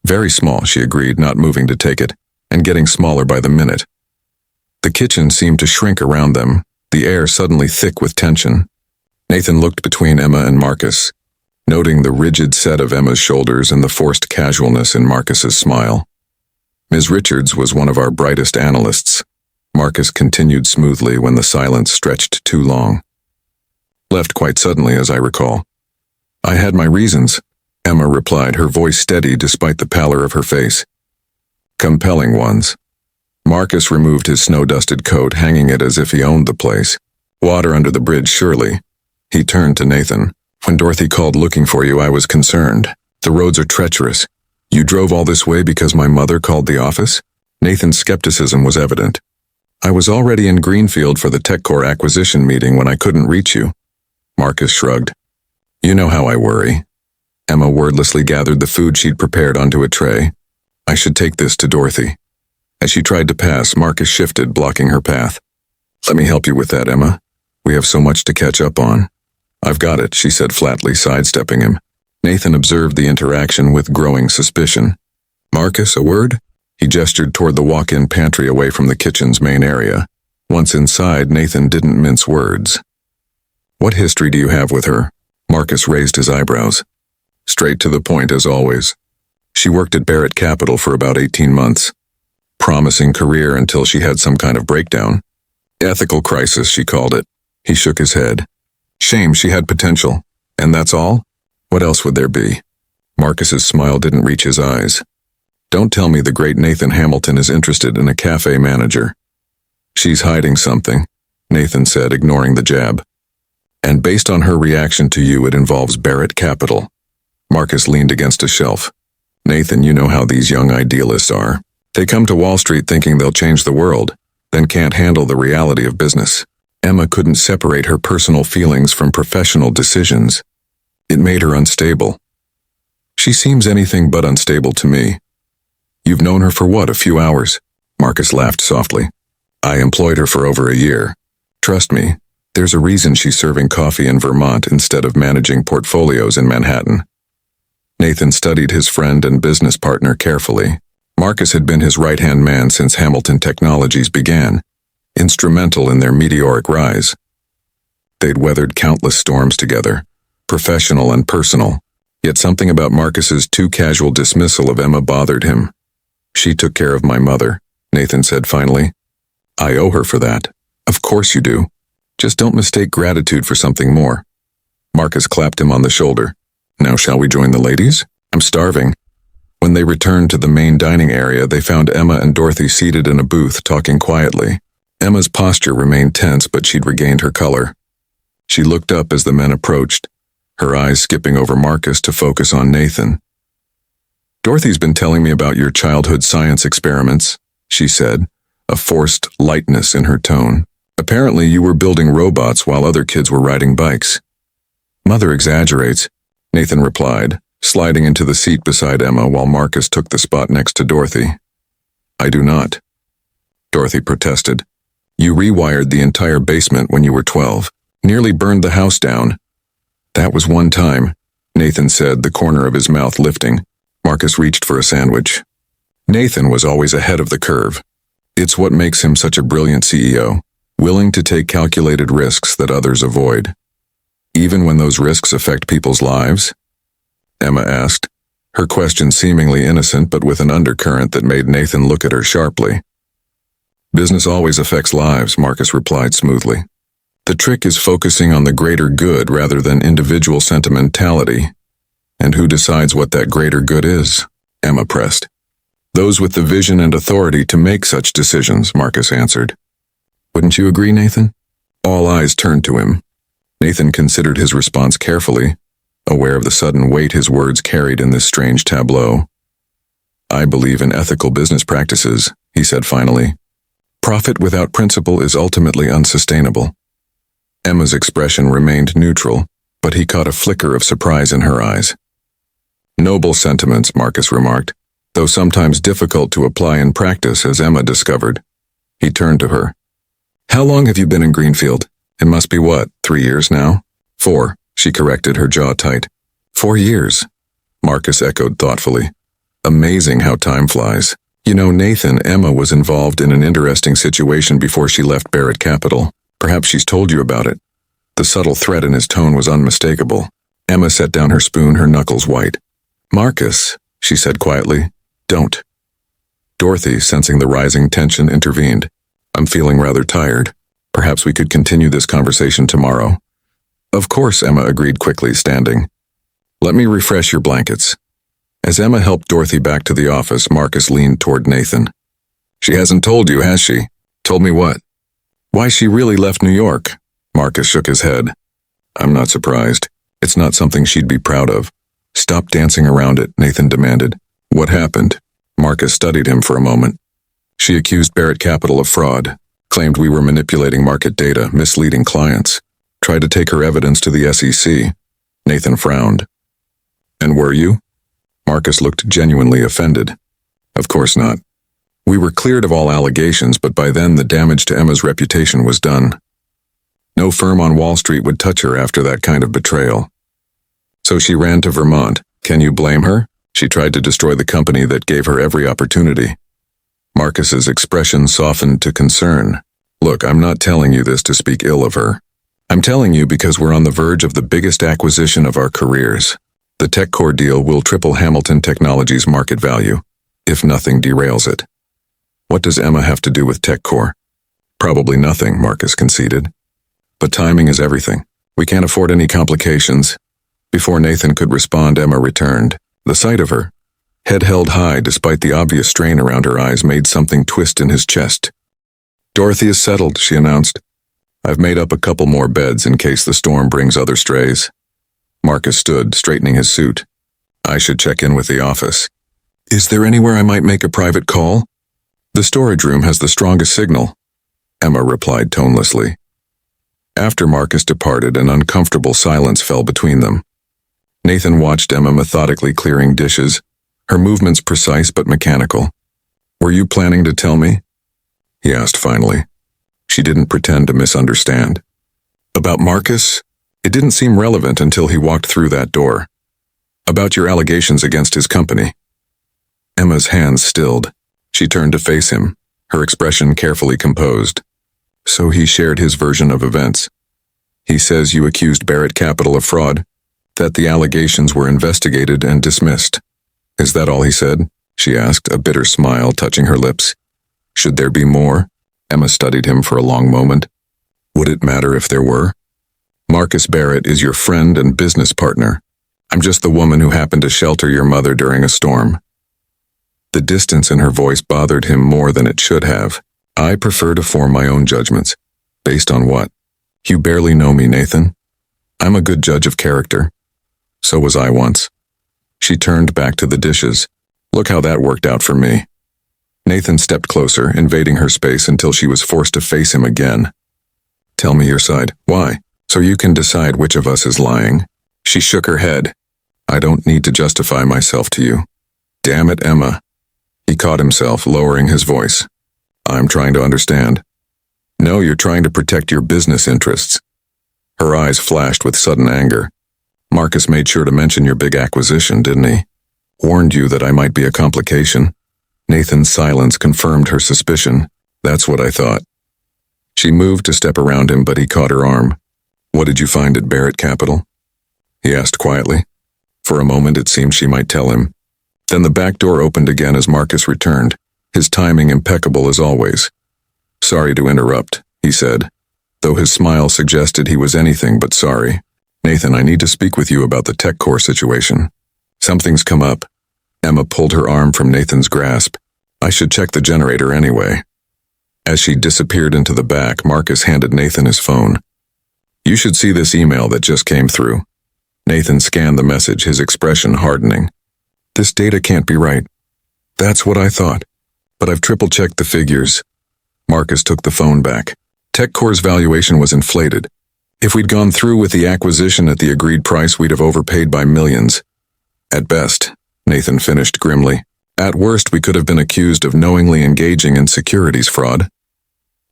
S1: "Very small," she agreed, not moving to take it, and getting smaller by the minute. The kitchen seemed to shrink around them, the air suddenly thick with tension. Nathan looked between Emma and Marcus, noting the rigid set of Emma's shoulders and the forced casualness in Marcus's smile. "Ms. Richards was one of our brightest analysts," Marcus continued smoothly when the silence stretched too long. "Left quite suddenly, as I recall." "I had my reasons," Emma replied, her voice steady despite the pallor of her face. "Compelling ones." Marcus removed his snow-dusted coat, hanging it as if he owned the place. "Water under the bridge, surely." He turned to Nathan. "When Dorothy called looking for you, I was concerned. The roads are treacherous. You drove all this way because my mother called the office?" Nathan's skepticism was evident. "I was already in Greenfield for the TechCore acquisition meeting when I couldn't reach you." Marcus shrugged. "You know how I worry." Emma wordlessly gathered the food she'd prepared onto a tray. "I should take this to Dorothy." As she tried to pass, Marcus shifted, blocking her path. "Let me help you with that, Emma. We have so much to catch up on." "I've got it," she said flatly, sidestepping him. Nathan observed the interaction with growing suspicion. "Marcus, a word?" He gestured toward the walk-in pantry away from the kitchen's main area. Once inside, Nathan didn't mince words. "What history do you have with her?" Marcus raised his eyebrows. "Straight to the point, as always. She worked at Barrett Capital for about 18 months. Promising career until she had some kind of breakdown. Ethical crisis, she called it." He shook his head. "Shame, she had potential. And that's all? What else would there be?" Marcus's smile didn't reach his eyes. "Don't tell me the great Nathan Hamilton is interested in a cafe manager." "She's hiding something," Nathan said, ignoring the jab. "And based on her reaction to you, it involves Barrett Capital." Marcus leaned against a shelf. "Nathan, you know how these young idealists are. They come to Wall Street thinking they'll change the world, then can't handle the reality of business." Emma couldn't separate her personal feelings from professional decisions. It made her unstable. "She seems anything but unstable to me." "You've known her for what, a few hours?" Marcus laughed softly. "I employed her for over a year. Trust me, there's a reason she's serving coffee in Vermont instead of managing portfolios in Manhattan." Nathan studied his friend and business partner carefully. Marcus had been his right-hand man since Hamilton Technologies began, instrumental in their meteoric rise. They'd weathered countless storms together, professional and personal, yet something about Marcus's too casual dismissal of Emma bothered him. "She took care of my mother," Nathan said finally. "I owe her for that." "Of course you do. Just don't mistake gratitude for something more." Marcus clapped him on the shoulder. "Now shall we join the ladies? I'm starving." When they returned to the main dining area, they found Emma and Dorothy seated in a booth talking quietly. Emma's posture remained tense, but she'd regained her color. She looked up as the men approached, her eyes skipping over Marcus to focus on Nathan. "Dorothy's been telling me about your childhood science experiments," she said, a forced lightness in her tone. Apparently you were building robots while other kids were riding bikes. Mother exaggerates, Nathan replied, sliding into the seat beside Emma while Marcus took the spot next to Dorothy. I do not. Dorothy protested. You rewired the entire basement when you were 12, nearly burned the house down. That was one time, Nathan said, the corner of his mouth lifting. Marcus reached for a sandwich. Nathan was always ahead of the curve. It's what makes him such a brilliant CEO, willing to take calculated risks that others avoid. Even when those risks affect people's lives? Emma asked, her question seemingly innocent but with an undercurrent that made Nathan look at her sharply. Business always affects lives, Marcus replied smoothly. The trick is focusing on the greater good rather than individual sentimentality. And who decides what that greater good is? Emma pressed. Those with the vision and authority to make such decisions, Marcus answered. Wouldn't you agree, Nathan? All eyes turned to him. Nathan considered his response carefully, aware of the sudden weight his words carried in this strange tableau. I believe in ethical business practices, he said finally. Profit without principle is ultimately unsustainable. Emma's expression remained neutral, but he caught a flicker of surprise in her eyes. Noble sentiments, Marcus remarked, though sometimes difficult to apply in practice, as Emma discovered. He turned to her. How long have you been in Greenfield? It must be 3 years now? 4, she corrected, her jaw tight. 4 years, Marcus echoed thoughtfully. Amazing how time flies. You know, Nathan, Emma was involved in an interesting situation before she left Barrett Capital. Perhaps she's told you about it. The subtle threat in his tone was unmistakable. Emma set down her spoon, her knuckles white. Marcus, she said quietly, don't. Dorothy, sensing the rising tension, intervened. I'm feeling rather tired. Perhaps we could continue this conversation tomorrow. Of course, Emma agreed quickly, standing. Let me refresh your blankets. As Emma helped Dorothy back to the office, Marcus leaned toward Nathan. She hasn't told you, has she? Told me what? Why she really left New York. Marcus shook his head. I'm not surprised. It's not something she'd be proud of. Stop dancing around it, Nathan demanded. What happened? Marcus studied him for a moment. She accused Barrett Capital of fraud, claimed we were manipulating market data, misleading clients, tried to take her evidence to the SEC. Nathan frowned. And were you? Marcus looked genuinely offended. Of course not. We were cleared of all allegations, but by then the damage to Emma's reputation was done. No firm on Wall Street would touch her after that kind of betrayal. So she ran to Vermont. Can you blame her? She tried to destroy the company that gave her every opportunity. Marcus's expression softened to concern. Look, I'm not telling you this to speak ill of her. I'm telling you because we're on the verge of the biggest acquisition of our careers. The TechCore deal will triple Hamilton Technology's market value, if nothing derails it. What does Emma have to do with TechCore? Probably nothing, Marcus conceded. But timing is everything. We can't afford any complications. Before Nathan could respond, Emma returned. The sight of her, head held high despite the obvious strain around her eyes, made something twist in his chest. Dorothy is settled, she announced. I've made up a couple more beds in case the storm brings other strays. Marcus stood, straightening his suit. I should check in with the office. Is there anywhere I might make a private call? The storage room has the strongest signal, Emma replied tonelessly. After Marcus departed, an uncomfortable silence fell between them. Nathan watched Emma methodically clearing dishes, her movements precise but mechanical. Were you planning to tell me? He asked finally. She didn't pretend to misunderstand. About Marcus? It didn't seem relevant until he walked through that door. About your allegations against his company. Emma's hands stilled. She turned to face him, her expression carefully composed. So he shared his version of events. He says you accused Barrett Capital of fraud, that the allegations were investigated and dismissed. Is that all he said? She asked, a bitter smile touching her lips. Should there be more? Emma studied him for a long moment. Would it matter if there were? Marcus Barrett is your friend and business partner. I'm just the woman who happened to shelter your mother during a storm. The distance in her voice bothered him more than it should have. I prefer to form my own judgments. Based on what? You barely know me, Nathan. I'm a good judge of character. So was I once. She turned back to the dishes. Look how that worked out for me. Nathan stepped closer, invading her space until she was forced to face him again. Tell me your side. Why? So you can decide which of us is lying. She shook her head. I don't need to justify myself to you. Damn it, Emma. He caught himself, lowering his voice. I'm trying to understand. No, you're trying to protect your business interests. Her eyes flashed with sudden anger. Marcus made sure to mention your big acquisition, didn't he? Warned you that I might be a complication. Nathan's silence confirmed her suspicion. That's what I thought. She moved to step around him, but he caught her arm. What did you find at Barrett Capital? He asked quietly. For a moment it seemed she might tell him. Then the back door opened again as Marcus returned, his timing impeccable as always. Sorry to interrupt, he said, though his smile suggested he was anything but sorry. Nathan, I need to speak with you about the TechCore situation. Something's come up. Emma pulled her arm from Nathan's grasp. I should check the generator anyway. As she disappeared into the back, Marcus handed Nathan his phone. You should see this email that just came through. Nathan scanned the message, his expression hardening. This data can't be right. That's what I thought. But I've triple-checked the figures. Marcus took the phone back. TechCore's valuation was inflated. If we'd gone through with the acquisition at the agreed price, we'd have overpaid by millions. At best, Nathan finished grimly. At worst, we could have been accused of knowingly engaging in securities fraud.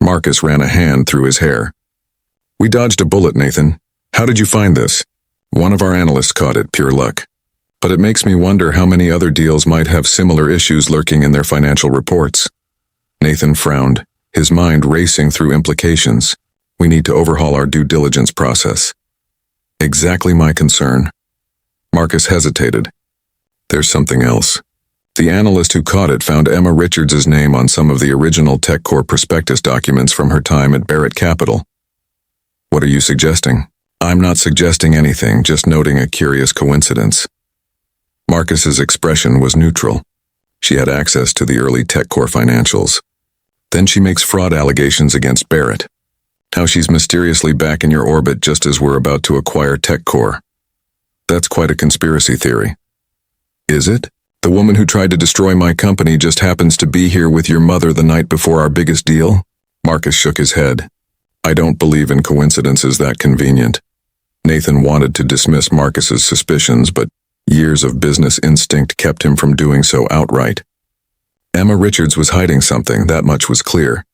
S1: Marcus ran a hand through his hair. We dodged a bullet, Nathan. How did you find this? One of our analysts caught it, pure luck. But it makes me wonder how many other deals might have similar issues lurking in their financial reports. Nathan frowned, his mind racing through implications. We need to overhaul our due diligence process. Exactly my concern. Marcus hesitated. There's something else. The analyst who caught it found Emma Richards' name on some of the original TechCore prospectus documents from her time at Barrett Capital. What are you suggesting? I'm not suggesting anything, just noting a curious coincidence. Marcus's expression was neutral. She had access to the early TechCore financials. Then she makes fraud allegations against Barrett. How she's mysteriously back in your orbit just as we're about to acquire TechCore. That's quite a conspiracy theory. Is it? The woman who tried to destroy my company just happens to be here with your mother the night before our biggest deal? Marcus shook his head. I don't believe in coincidences that convenient. Nathan wanted to dismiss Marcus's suspicions, but years of business instinct kept him from doing so outright. Emma Richards was hiding something, that much was clear.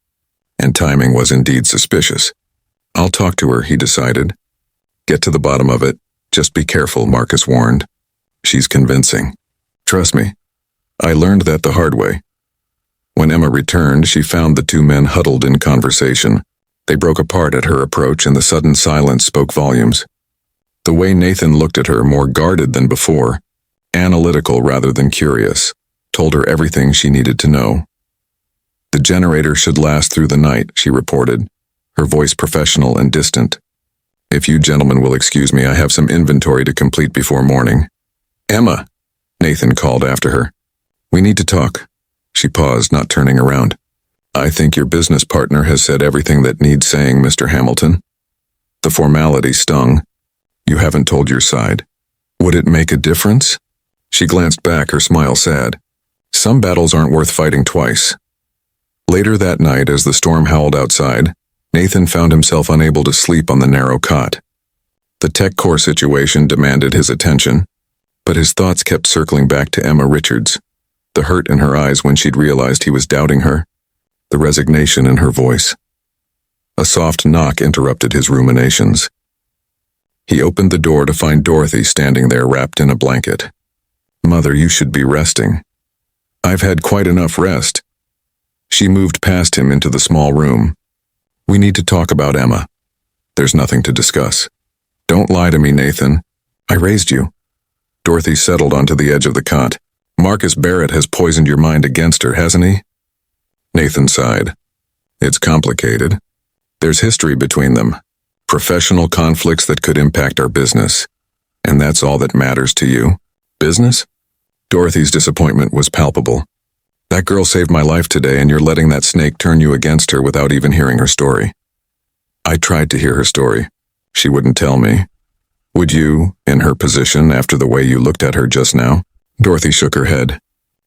S1: And timing was indeed suspicious. I'll talk to her, he decided. Get to the bottom of it. Just be careful, Marcus warned. She's convincing. Trust me. I learned that the hard way. When Emma returned, she found the two men huddled in conversation. They broke apart at her approach, and the sudden silence spoke volumes. The way Nathan looked at her, more guarded than before, analytical rather than curious, told her everything she needed to know. The generator should last through the night, she reported, her voice professional and distant. If you gentlemen will excuse me, I have some inventory to complete before morning. Emma, Nathan called after her. We need to talk. She paused, not turning around. I think your business partner has said everything that needs saying, Mr. Hamilton. The formality stung. You haven't told your side. Would it make a difference? She glanced back, her smile sad. Some battles aren't worth fighting twice. Later that night, as the storm howled outside, Nathan found himself unable to sleep on the narrow cot. The TechCore situation demanded his attention, but his thoughts kept circling back to Emma Richards, the hurt in her eyes when she'd realized he was doubting her, the resignation in her voice. A soft knock interrupted his ruminations. He opened the door to find Dorothy standing there wrapped in a blanket. Mother, you should be resting. I've had quite enough rest. She moved past him into the small room. We need to talk about Emma. There's nothing to discuss. Don't lie to me, Nathan. I raised you. Dorothy settled onto the edge of the cot. Marcus Barrett has poisoned your mind against her, hasn't he? Nathan sighed. It's complicated. There's history between them. Professional conflicts that could impact our business. And that's all that matters to you. Business? Dorothy's disappointment was palpable. That girl saved my life today, and you're letting that snake turn you against her without even hearing her story. I tried to hear her story. She wouldn't tell me. Would you, in her position, after the way you looked at her just now? Dorothy shook her head.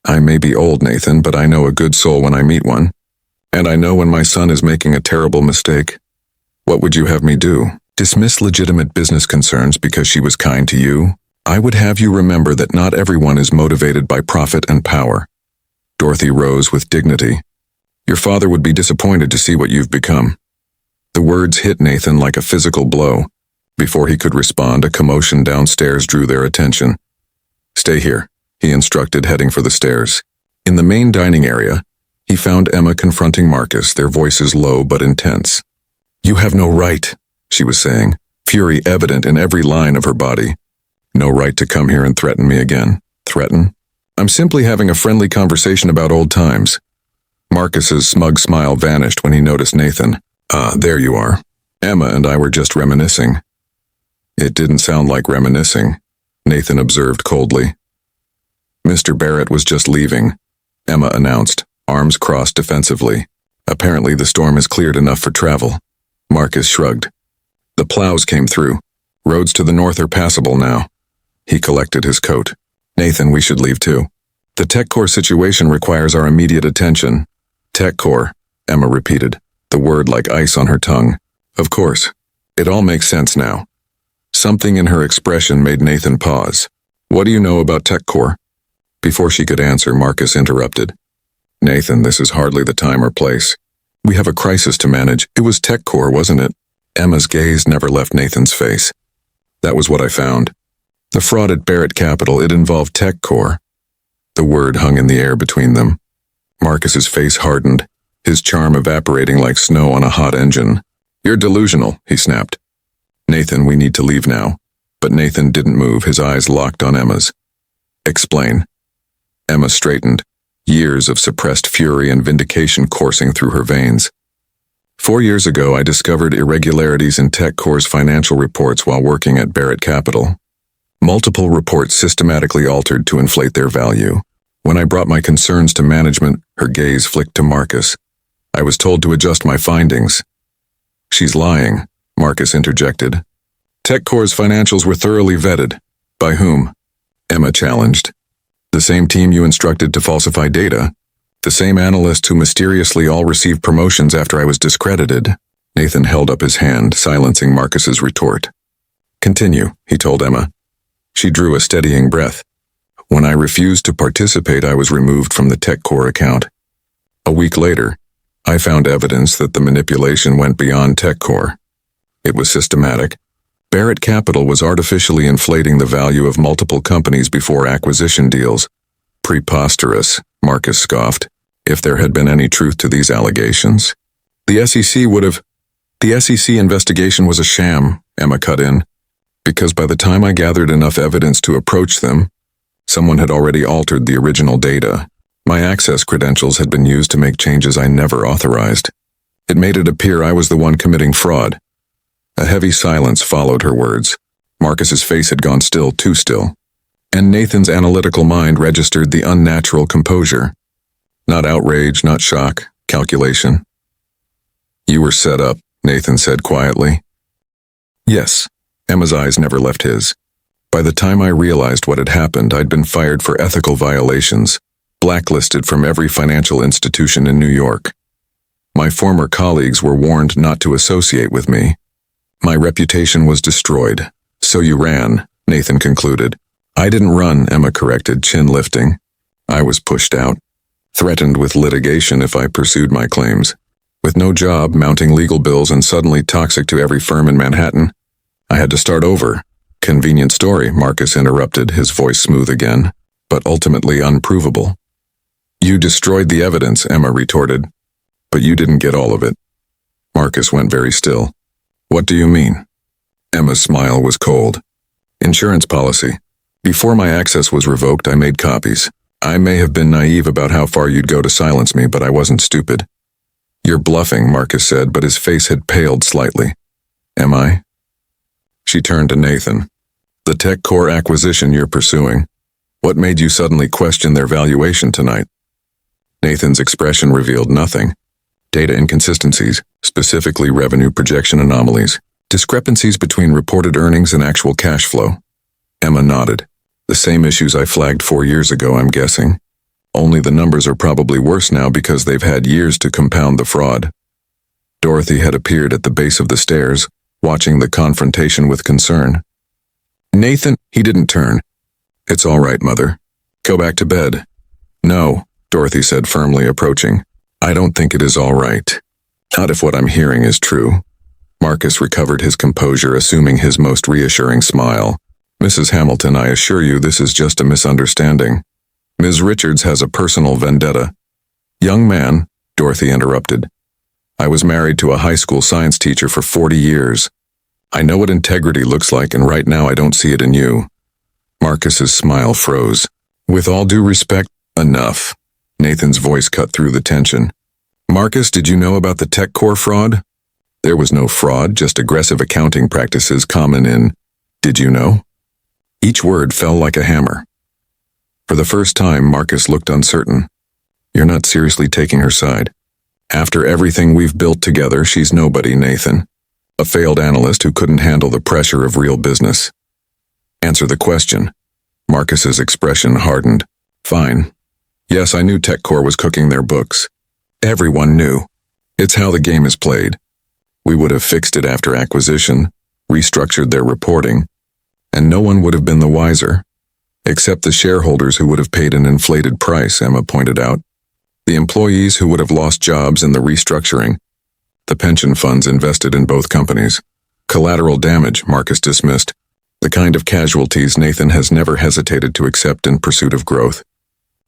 S1: I may be old, Nathan, but I know a good soul when I meet one. And I know when my son is making a terrible mistake. What would you have me do? Dismiss legitimate business concerns because she was kind to you? I would have you remember that not everyone is motivated by profit and power. Dorothy rose with dignity. Your father would be disappointed to see what you've become. The words hit Nathan like a physical blow. Before he could respond, a commotion downstairs drew their attention. Stay here, he instructed, heading for the stairs. In the main dining area, he found Emma confronting Marcus, their voices low but intense. You have no right, she was saying, fury evident in every line of her body. No right to come here and threaten me again. Threaten? I'm simply having a friendly conversation about old times. Marcus's smug smile vanished when he noticed Nathan. There you are. Emma and I were just reminiscing. It didn't sound like reminiscing, Nathan observed coldly. Mr. Barrett was just leaving, Emma announced, arms crossed defensively. Apparently the storm has cleared enough for travel. Marcus shrugged. The plows came through. Roads to the north are passable now. He collected his coat. Nathan, we should leave too. The TechCore situation requires our immediate attention. TechCore, Emma repeated, the word like ice on her tongue. Of course. It all makes sense now. Something in her expression made Nathan pause. What do you know about TechCore? Before she could answer, Marcus interrupted. Nathan, this is hardly the time or place. We have a crisis to manage. It was TechCore, wasn't it? Emma's gaze never left Nathan's face. That was what I found. The fraud at Barrett Capital, it involved TechCore. The word hung in the air between them. Marcus's face hardened, his charm evaporating like snow on a hot engine. You're delusional, he snapped. Nathan, we need to leave now. But Nathan didn't move, his eyes locked on Emma's. Explain. Emma straightened, years of suppressed fury and vindication coursing through her veins. 4 years ago, I discovered irregularities in TechCore's financial reports while working at Barrett Capital. Multiple reports systematically altered to inflate their value. When I brought my concerns to management, her gaze flicked to Marcus. I was told to adjust my findings. She's lying, Marcus interjected. TechCore's financials were thoroughly vetted. By whom? Emma challenged. The same team you instructed to falsify data. The same analysts who mysteriously all received promotions after I was discredited. Nathan held up his hand, silencing Marcus's retort. Continue, he told Emma. She drew a steadying breath. When I refused to participate, I was removed from the TechCore account. A week later, I found evidence that the manipulation went beyond TechCore. It was systematic. Barrett Capital was artificially inflating the value of multiple companies before acquisition deals. Preposterous, Marcus scoffed. If there had been any truth to these allegations, the SEC would have... The SEC investigation was a sham, Emma cut in, because by the time I gathered enough evidence to approach them, someone had already altered the original data. My access credentials had been used to make changes I never authorized. It made it appear I was the one committing fraud. A heavy silence followed her words. Marcus's face had gone still, too still. And Nathan's analytical mind registered the unnatural composure. Not outrage, not shock, calculation. You were set up, Nathan said quietly. Yes, Emma's eyes never left his. By the time I realized what had happened, I'd been fired for ethical violations, blacklisted from every financial institution in New York. My former colleagues were warned not to associate with me. My reputation was destroyed. So you ran, Nathan concluded. I didn't run, Emma corrected, chin lifting. I was pushed out, threatened with litigation if I pursued my claims. With no job, mounting legal bills, and suddenly toxic to every firm in Manhattan, I had to start over. Convenient story, Marcus interrupted, his voice smooth again, but ultimately unprovable. You destroyed the evidence, Emma retorted, but you didn't get all of it. Marcus went very still. What do you mean? Emma's smile was cold. Insurance policy. Before my access was revoked, I made copies. I may have been naive about how far you'd go to silence me, but I wasn't stupid. You're bluffing, Marcus said, but his face had paled slightly. Am I? She turned to Nathan. The TechCore acquisition you're pursuing. What made you suddenly question their valuation tonight? Nathan's expression revealed nothing. Data inconsistencies, specifically revenue projection anomalies, discrepancies between reported earnings and actual cash flow. Emma nodded. The same issues I flagged 4 years ago, I'm guessing. Only the numbers are probably worse now because they've had years to compound the fraud. Dorothy had appeared at the base of the stairs, watching the confrontation with concern. Nathan, he didn't turn. It's all right, Mother. Go back to bed. No, Dorothy said firmly, approaching. I don't think it is all right. Not if what I'm hearing is true. Marcus recovered his composure, assuming his most reassuring smile. Mrs. Hamilton, I assure you this is just a misunderstanding. Ms. Richards has a personal vendetta. Young man, Dorothy interrupted. I was married to a high school science teacher for 40 years. I know what integrity looks like, and right now I don't see it in you. Marcus's smile froze. With all due respect, enough. Nathan's voice cut through the tension. Marcus, did you know about the TechCore fraud? There was no fraud, just aggressive accounting practices common in, did you know? Each word fell like a hammer. For the first time, Marcus looked uncertain. You're not seriously taking her side. After everything we've built together, she's nobody, Nathan. A failed analyst who couldn't handle the pressure of real business. Answer the question. Marcus's expression hardened. Fine. Yes, I knew TechCore was cooking their books. Everyone knew. It's how the game is played. We would have fixed it after acquisition, restructured their reporting, and no one would have been the wiser. Except the shareholders who would have paid an inflated price, Emma pointed out. The employees who would have lost jobs in the restructuring. The pension funds invested in both companies. Collateral damage, Marcus dismissed. The kind of casualties Nathan has never hesitated to accept in pursuit of growth.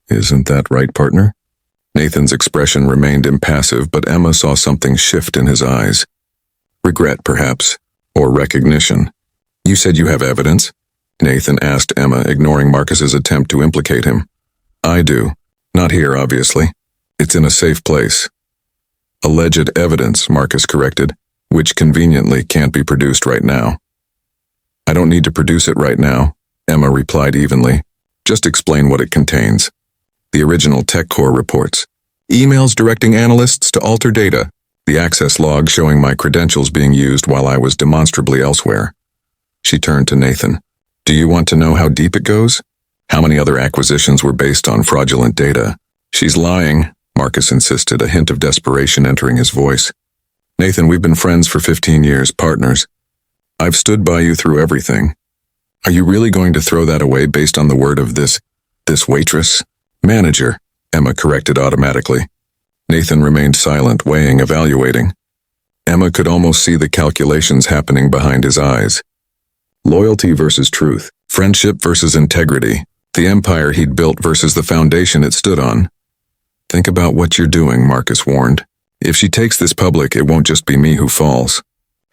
S1: Isn't that right, partner? Nathan's expression remained impassive, but Emma saw something shift in his eyes. Regret, perhaps, or recognition. You said you have evidence? Nathan asked Emma, ignoring Marcus's attempt to implicate him. I do. Not here, obviously. It's in a safe place. Alleged evidence, Marcus corrected, which conveniently can't be produced right now. I don't need to produce it right now, Emma replied evenly. Just explain what it contains. The original TechCore reports. Emails directing analysts to alter data. The access log showing my credentials being used while I was demonstrably elsewhere. She turned to Nathan. Do you want to know how deep it goes? How many other acquisitions were based on fraudulent data? She's lying, Marcus insisted, a hint of desperation entering his voice. Nathan, we've been friends for 15 years, partners. I've stood by you through everything. Are you really going to throw that away based on the word of this waitress? Manager, Emma corrected automatically. Nathan remained silent, weighing, evaluating. Emma could almost see the calculations happening behind his eyes. Loyalty versus truth, friendship versus integrity, the empire he'd built versus the foundation it stood on. Think about what you're doing, Marcus warned. If she takes this public, it won't just be me who falls.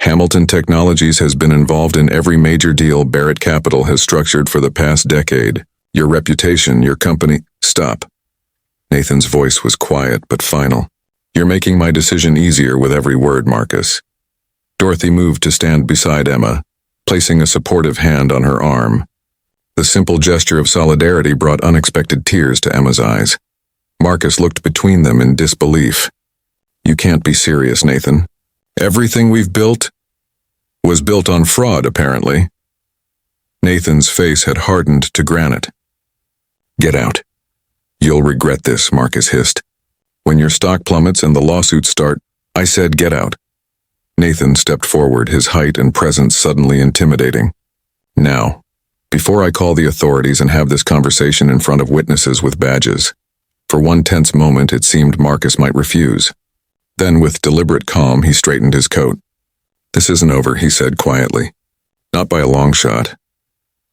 S1: Hamilton Technologies has been involved in every major deal Barrett Capital has structured for the past decade. Your reputation, your company— Stop. Nathan's voice was quiet but final. You're making my decision easier with every word, Marcus. Dorothy moved to stand beside Emma, placing a supportive hand on her arm. The simple gesture of solidarity brought unexpected tears to Emma's eyes. Marcus looked between them in disbelief. You can't be serious, Nathan. Everything we've built was built on fraud, apparently. Nathan's face had hardened to granite. Get out. You'll regret this, Marcus hissed. When your stock plummets and the lawsuits start, I said get out. Nathan stepped forward, his height and presence suddenly intimidating. Now, before I call the authorities and have this conversation in front of witnesses with badges. For one tense moment, it seemed Marcus might refuse. Then, with deliberate calm, he straightened his coat. This isn't over, he said quietly. Not by a long shot.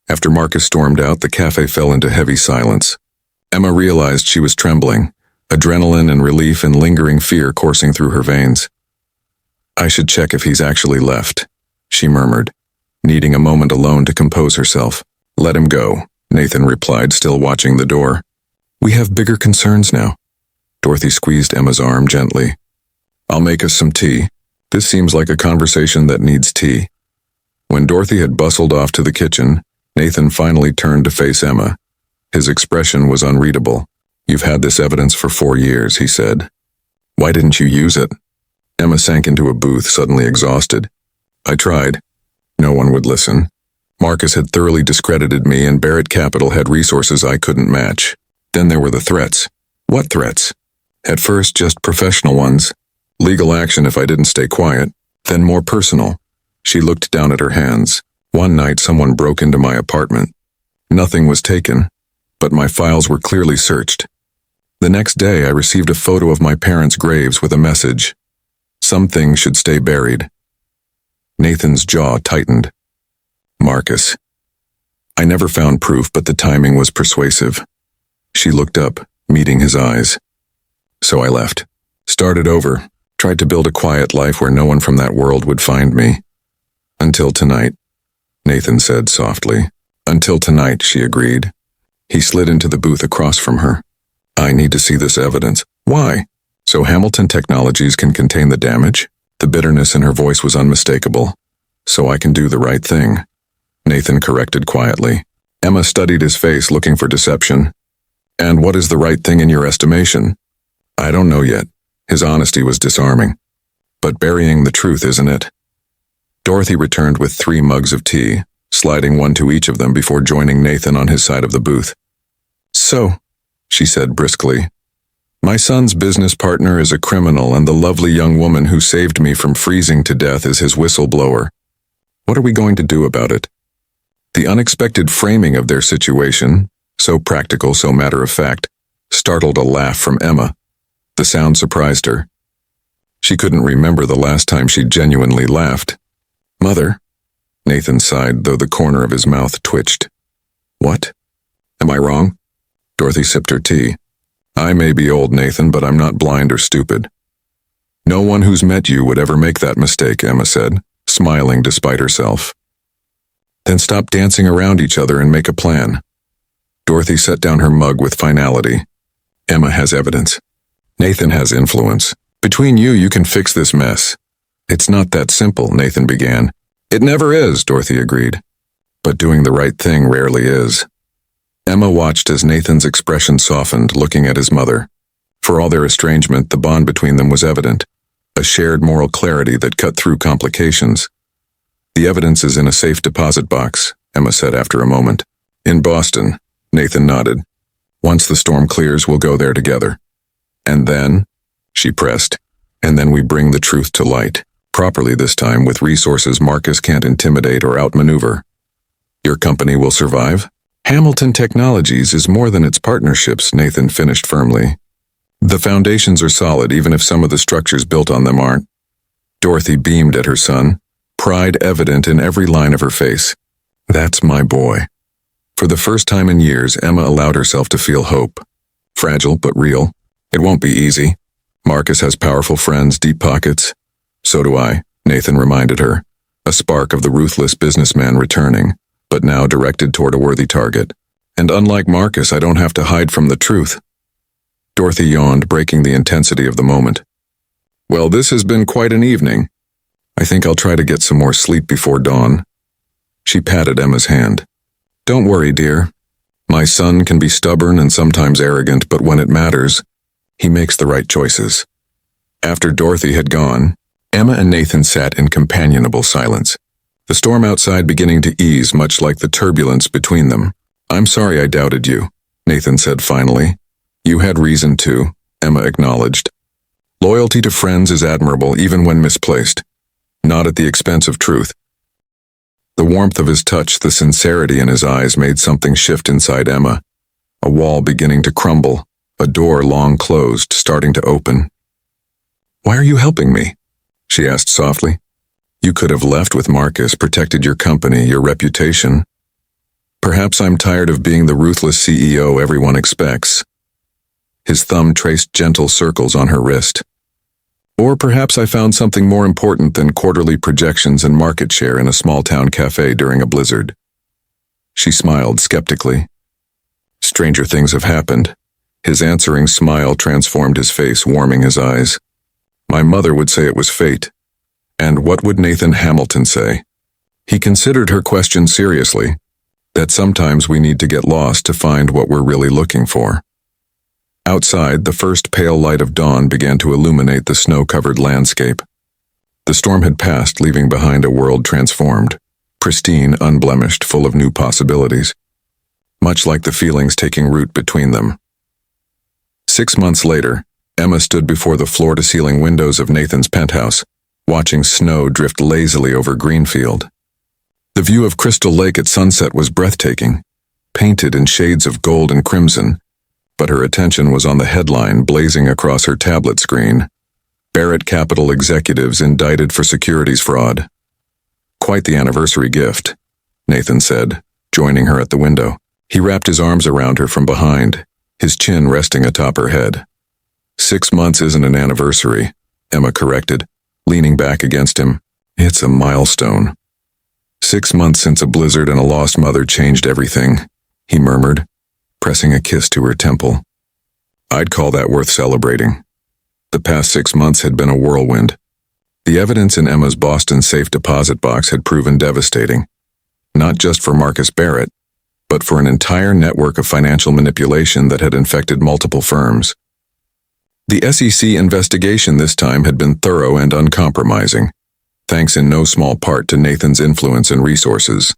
S1: After Marcus stormed out, the cafe fell into heavy silence. Emma realized she was trembling, adrenaline and relief and lingering fear coursing through her veins. I should check if he's actually left, she murmured, needing a moment alone to compose herself. Let him go, Nathan replied, still watching the door. We have bigger concerns now. Dorothy squeezed Emma's arm gently. I'll make us some tea. This seems like a conversation that needs tea. When Dorothy had bustled off to the kitchen, Nathan finally turned to face Emma. His expression was unreadable. You've had this evidence for 4 years, he said. Why didn't you use it? Emma sank into a booth, suddenly exhausted. I tried. No one would listen. Marcus had thoroughly discredited me, and Barrett Capital had resources I couldn't match. Then there were the threats. What threats? At first, just professional ones. Legal action if I didn't stay quiet. Then more personal. She looked down at her hands. One night someone broke into my apartment. Nothing was taken, but my files were clearly searched. The next day I received a photo of my parents' graves with a message. Some things should stay buried. Nathan's jaw tightened. Marcus. I never found proof, but the timing was persuasive. She looked up, meeting his eyes. So I left. Started over. Tried to build a quiet life where no one from that world would find me. Until tonight, Nathan said softly. Until tonight, she agreed. He slid into the booth across from her. I need to see this evidence. Why? So Hamilton Technologies can contain the damage? The bitterness in her voice was unmistakable. So I can do the right thing. Nathan corrected quietly. Emma studied his face, looking for deception. And what is the right thing in your estimation? I don't know yet. His honesty was disarming. But burying the truth, isn't it? Dorothy returned with 3 mugs of tea, sliding one to each of them before joining Nathan on his side of the booth. So, she said briskly, my son's business partner is a criminal and the lovely young woman who saved me from freezing to death is his whistleblower. What are we going to do about it? The unexpected framing of their situation, so practical, so matter-of-fact, startled a laugh from Emma. The sound surprised her. She couldn't remember the last time she genuinely laughed. Mother, Nathan sighed, though the corner of his mouth twitched. What? Am I wrong? Dorothy sipped her tea. I may be old, Nathan, but I'm not blind or stupid. No one who's met you would ever make that mistake, Emma said, smiling despite herself. Then stop dancing around each other and make a plan. Dorothy set down her mug with finality. Emma has evidence. Nathan has influence. Between you, you can fix this mess. It's not that simple, Nathan began. It never is, Dorothy agreed. But doing the right thing rarely is. Emma watched as Nathan's expression softened, looking at his mother. For all their estrangement, the bond between them was evident. A shared moral clarity that cut through complications. The evidence is in a safe deposit box, Emma said after a moment. In Boston, Nathan nodded. Once the storm clears, we'll go there together. And then, she pressed, and then we bring the truth to light. Properly this time, with resources Marcus can't intimidate or outmaneuver. Your company will survive? Hamilton Technologies is more than its partnerships, Nathan finished firmly. The foundations are solid, even if some of the structures built on them aren't. Dorothy beamed at her son, pride evident in every line of her face. That's my boy. For the first time in years, Emma allowed herself to feel hope. Fragile, but real. It won't be easy. Marcus has powerful friends, deep pockets. So do I, Nathan reminded her, a spark of the ruthless businessman returning, but now directed toward a worthy target. And unlike Marcus, I don't have to hide from the truth. Dorothy yawned, breaking the intensity of the moment. Well, this has been quite an evening. I think I'll try to get some more sleep before dawn. She patted Emma's hand. Don't worry, dear. My son can be stubborn and sometimes arrogant, but when it matters, he makes the right choices. After Dorothy had gone, Emma and Nathan sat in companionable silence, the storm outside beginning to ease, much like the turbulence between them. I'm sorry I doubted you, Nathan said finally. You had reason to, Emma acknowledged. Loyalty to friends is admirable even when misplaced, not at the expense of truth. The warmth of his touch, the sincerity in his eyes made something shift inside Emma, a wall beginning to crumble, a door long closed starting to open. Why are you helping me? She asked softly. You could have left with Marcus, protected your company, your reputation. Perhaps I'm tired of being the ruthless CEO everyone expects. His thumb traced gentle circles on her wrist. Or perhaps I found something more important than quarterly projections and market share in a small-town cafe during a blizzard. She smiled skeptically. Stranger things have happened. His answering smile transformed his face, warming his eyes. My mother would say it was fate. And what would Nathan Hamilton say? He considered her question seriously, that sometimes we need to get lost to find what we're really looking for. Outside, the first pale light of dawn began to illuminate the snow-covered landscape. The storm had passed, leaving behind a world transformed, pristine, unblemished, full of new possibilities, much like the feelings taking root between them. 6 months later, Emma stood before the floor-to-ceiling windows of Nathan's penthouse, watching snow drift lazily over Greenfield. The view of Crystal Lake at sunset was breathtaking, painted in shades of gold and crimson, but her attention was on the headline blazing across her tablet screen. Barrett Capital executives indicted for securities fraud. Quite the anniversary gift, Nathan said, joining her at the window. He wrapped his arms around her from behind, his chin resting atop her head. 6 months isn't an anniversary, Emma corrected, leaning back against him. It's a milestone. 6 months since a blizzard and a lost mother changed everything, he murmured, pressing a kiss to her temple. I'd call that worth celebrating. The past 6 months had been a whirlwind. The evidence in Emma's Boston safe deposit box had proven devastating, not just for Marcus Barrett, but for an entire network of financial manipulation that had infected multiple firms. The SEC investigation this time had been thorough and uncompromising, thanks in no small part to Nathan's influence and resources.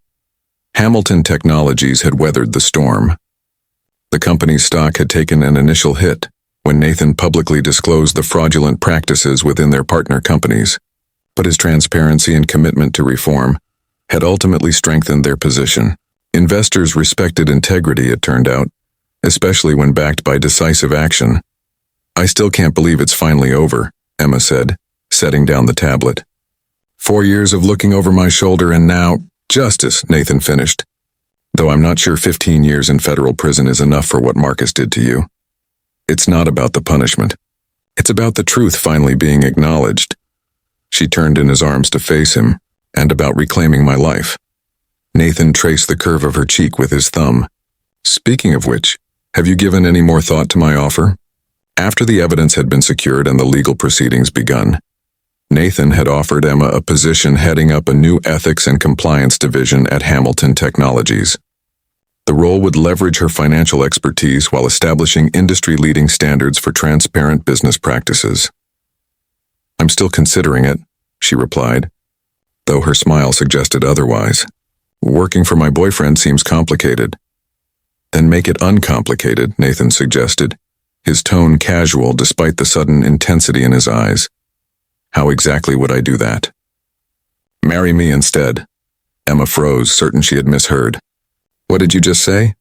S1: Hamilton Technologies had weathered the storm. The company's stock had taken an initial hit when Nathan publicly disclosed the fraudulent practices within their partner companies, but his transparency and commitment to reform had ultimately strengthened their position. Investors respected integrity, it turned out, especially when backed by decisive action. I still can't believe it's finally over, Emma said, setting down the tablet. 4 years of looking over my shoulder and now, justice, Nathan finished. Though I'm not sure 15 years in federal prison is enough for what Marcus did to you. It's not about the punishment. It's about the truth finally being acknowledged. She turned in his arms to face him, and about reclaiming my life. Nathan traced the curve of her cheek with his thumb. Speaking of which, have you given any more thought to my offer? After the evidence had been secured and the legal proceedings begun, Nathan had offered Emma a position heading up a new ethics and compliance division at Hamilton Technologies. The role would leverage her financial expertise while establishing industry-leading standards for transparent business practices. I'm still considering it, she replied, though her smile suggested otherwise. Working for my boyfriend seems complicated. Then make it uncomplicated, Nathan suggested, his tone casual despite the sudden intensity in his eyes. How exactly would I do that? Marry me instead. Emma froze, certain she had misheard. What did you just say?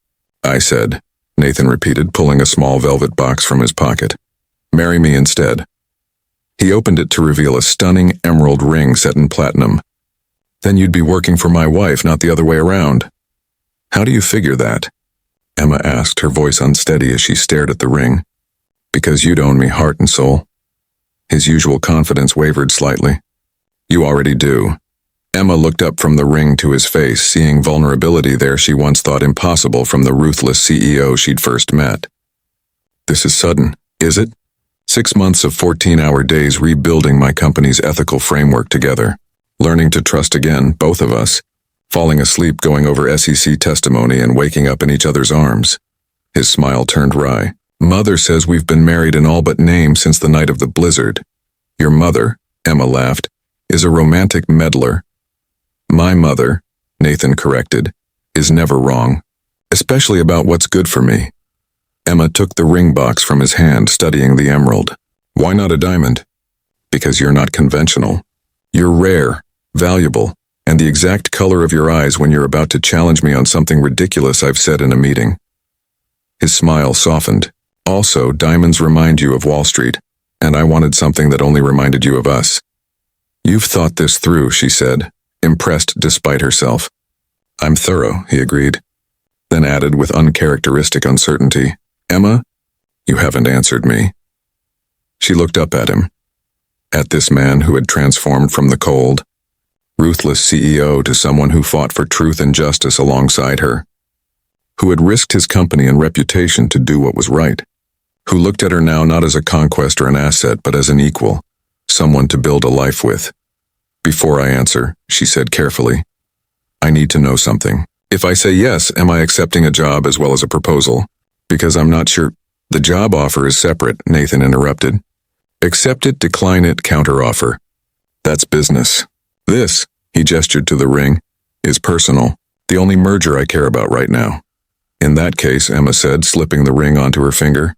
S1: I said, Nathan repeated, pulling a small velvet box from his pocket. Marry me instead. He opened it to reveal a stunning emerald ring set in platinum. Then you'd be working for my wife, not the other way around. How do you figure that? Emma asked, her voice unsteady as she stared at the ring. Because you'd own me heart and soul. His usual confidence wavered slightly. You already do. Emma looked up from the ring to his face, seeing vulnerability there she once thought impossible from the ruthless CEO she'd first met. This is sudden, is it? 6 months of 14-hour days rebuilding my company's ethical framework together, learning to trust again, both of us, falling asleep going over SEC testimony and waking up in each other's arms. His smile turned wry. Mother says we've been married in all but name since the night of the blizzard. Your mother, Emma laughed, is a romantic meddler. My mother, Nathan corrected, is never wrong, especially about what's good for me. Emma took the ring box from his hand, studying the emerald. Why not a diamond? Because you're not conventional. You're rare, valuable, and the exact color of your eyes when you're about to challenge me on something ridiculous I've said in a meeting. His smile softened. Also, diamonds remind you of Wall Street, and I wanted something that only reminded you of us. You've thought this through, she said, impressed despite herself. I'm thorough, he agreed, then added with uncharacteristic uncertainty, Emma, you haven't answered me. She looked up at him, at this man who had transformed from the cold, ruthless CEO to someone who fought for truth and justice alongside her, who had risked his company and reputation to do what was right, who looked at her now not as a conquest or an asset but as an equal, someone to build a life with. Before I answer, she said carefully, I need to know something. If I say yes, am I accepting a job as well as a proposal? Because I'm not sure. The job offer is separate, Nathan interrupted. Accept it, decline it, counteroffer. That's business. This, he gestured to the ring, is personal, the only merger I care about right now. In that case, Emma said, slipping the ring onto her finger,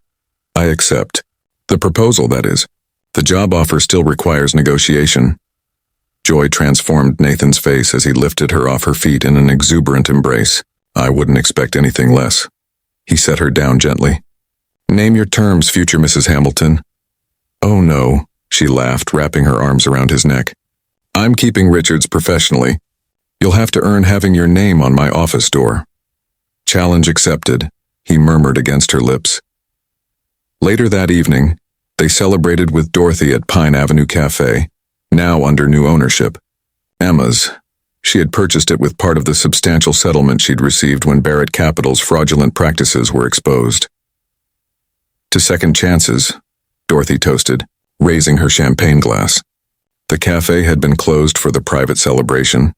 S1: I accept. The proposal, that is. The job offer still requires negotiation. Joy transformed Nathan's face as he lifted her off her feet in an exuberant embrace. I wouldn't expect anything less. He set her down gently. Name your terms, future Mrs. Hamilton. Oh no, she laughed, wrapping her arms around his neck. I'm keeping Richards professionally. You'll have to earn having your name on my office door. Challenge accepted, he murmured against her lips. Later that evening, they celebrated with Dorothy at Pine Avenue Cafe, now under new ownership. Emma's. She had purchased it with part of the substantial settlement she'd received when Barrett Capital's fraudulent practices were exposed. To second chances, Dorothy toasted, raising her champagne glass. The cafe had been closed for the private celebration,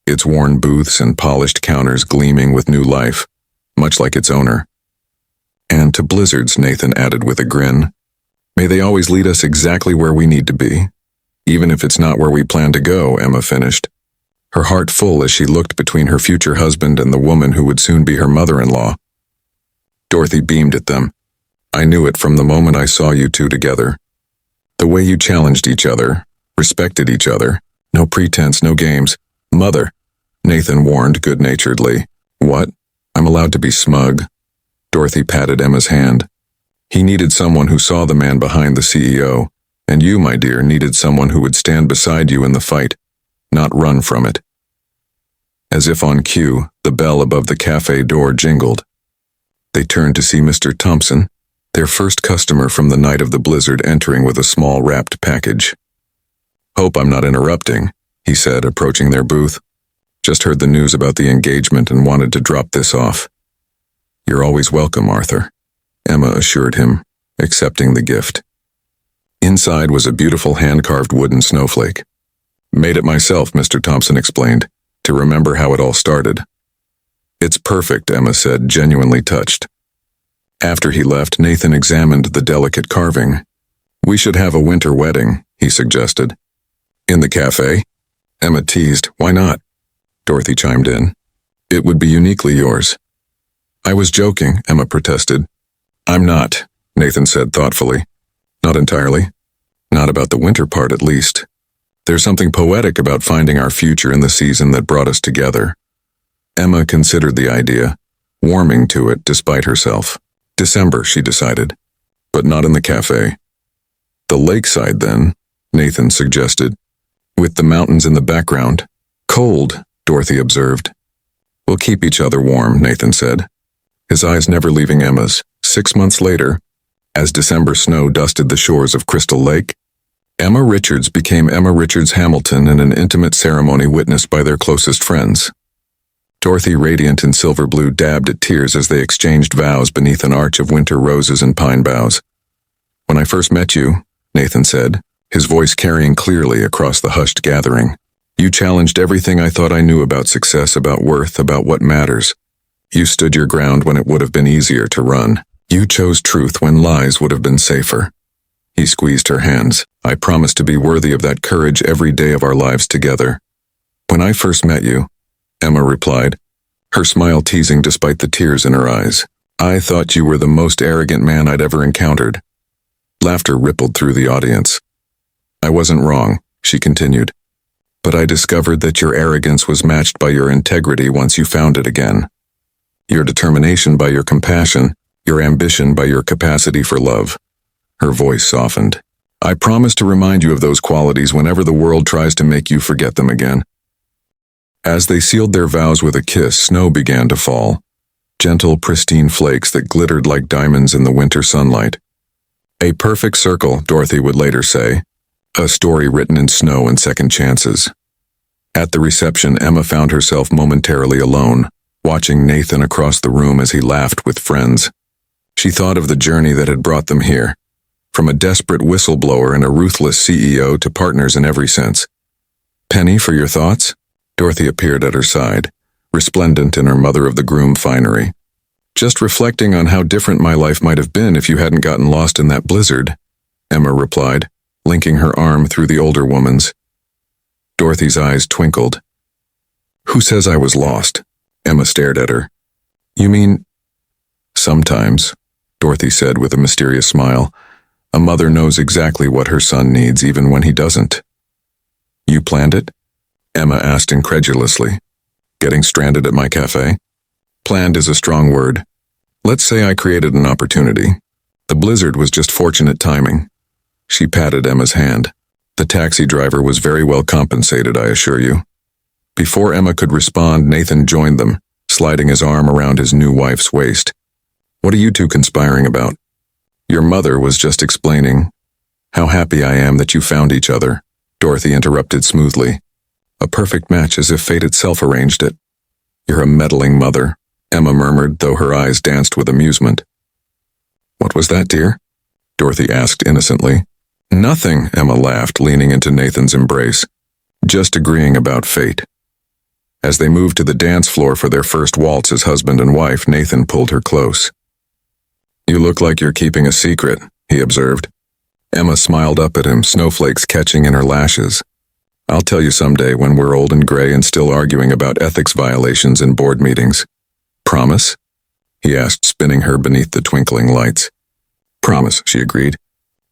S1: its worn booths and polished counters gleaming with new life, much like its owner. And to blizzards, Nathan added with a grin. May they always lead us exactly where we need to be. Even if it's not where we plan to go, Emma finished, her heart full as she looked between her future husband and the woman who would soon be her mother-in-law. Dorothy beamed at them. I knew it from the moment I saw you two together. The way you challenged each other, respected each other, no pretense, no games. Mother, Nathan warned good-naturedly. What? I'm allowed to be smug. Dorothy patted Emma's hand. He needed someone who saw the man behind the CEO, and you, my dear, needed someone who would stand beside you in the fight, not run from it. As if on cue, the bell above the cafe door jingled. They turned to see Mr. Thompson, their first customer from the night of the blizzard, entering with a small wrapped package. Hope I'm not interrupting, he said, approaching their booth. Just heard the news about the engagement and wanted to drop this off. You're always welcome, Arthur, Emma assured him, accepting the gift. Inside was a beautiful hand-carved wooden snowflake. Made it myself, Mr. Thompson explained, to remember how it all started. It's perfect, Emma said, genuinely touched. After he left, Nathan examined the delicate carving. We should have a winter wedding, he suggested. In the cafe? Emma teased. Why not? Dorothy chimed in. It would be uniquely yours. I was joking, Emma protested. I'm not, Nathan said thoughtfully. Not entirely. Not about the winter part, at least. There's something poetic about finding our future in the season that brought us together. Emma considered the idea, warming to it despite herself. December, she decided, but not in the cafe. The lakeside, then, Nathan suggested, with the mountains in the background. Cold, Dorothy observed. We'll keep each other warm, Nathan said, his eyes never leaving Emma's. 6 months later, as December snow dusted the shores of Crystal Lake, Emma Richards became Emma Richards Hamilton in an intimate ceremony witnessed by their closest friends. Dorothy, radiant in silver blue, dabbed at tears as they exchanged vows beneath an arch of winter roses and pine boughs. When I first met you, Nathan said, his voice carrying clearly across the hushed gathering, you challenged everything I thought I knew about success, about worth, about what matters. You stood your ground when it would have been easier to run. You chose truth when lies would have been safer. He squeezed her hands. I promise to be worthy of that courage every day of our lives together. When I first met you, Emma replied, her smile teasing despite the tears in her eyes, I thought you were the most arrogant man I'd ever encountered. Laughter rippled through the audience. I wasn't wrong, she continued, but I discovered that your arrogance was matched by your integrity once you found it again. Your determination by your compassion, your ambition by your capacity for love. Her voice softened. I promise to remind you of those qualities whenever the world tries to make you forget them again. As they sealed their vows with a kiss, snow began to fall, gentle, pristine flakes that glittered like diamonds in the winter sunlight. A perfect circle, Dorothy would later say, a story written in snow and second chances. At the reception, Emma found herself momentarily alone, watching Nathan across the room as he laughed with friends. She thought of the journey that had brought them here, from a desperate whistleblower and a ruthless CEO to partners in every sense. Penny, for your thoughts? Dorothy appeared at her side, resplendent in her mother-of-the-groom finery. Just reflecting on how different my life might have been if you hadn't gotten lost in that blizzard, Emma replied, linking her arm through the older woman's. Dorothy's eyes twinkled. Who says I was lost? Emma stared at her. You mean... Sometimes, Dorothy said with a mysterious smile, A mother knows exactly what her son needs even when he doesn't. You planned it? Emma asked incredulously. Getting stranded at my cafe? Planned is a strong word. Let's say I created an opportunity. The blizzard was just fortunate timing. She patted Emma's hand. The taxi driver was very well compensated, I assure you. Before Emma could respond, Nathan joined them, sliding his arm around his new wife's waist. What are you two conspiring about? Your mother was just explaining. How happy I am that you found each other, Dorothy interrupted smoothly. A perfect match, as if fate itself arranged it. You're a meddling mother, Emma murmured, though her eyes danced with amusement. What was that, dear? Dorothy asked innocently. Nothing, Emma laughed, leaning into Nathan's embrace. Just agreeing about fate. As they moved to the dance floor for their first waltz as husband and wife, Nathan pulled her close. You look like you're keeping a secret, he observed. Emma smiled up at him, snowflakes catching in her lashes. I'll tell you someday when we're old and gray and still arguing about ethics violations in board meetings. Promise? He asked, spinning her beneath the twinkling lights. Promise, she agreed,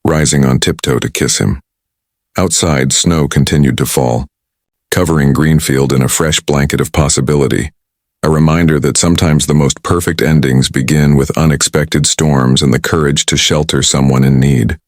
S1: rising on tiptoe to kiss him. Outside, snow continued to fall, covering Greenfield in a fresh blanket of possibility, a reminder that sometimes the most perfect endings begin with unexpected storms and the courage to shelter someone in need.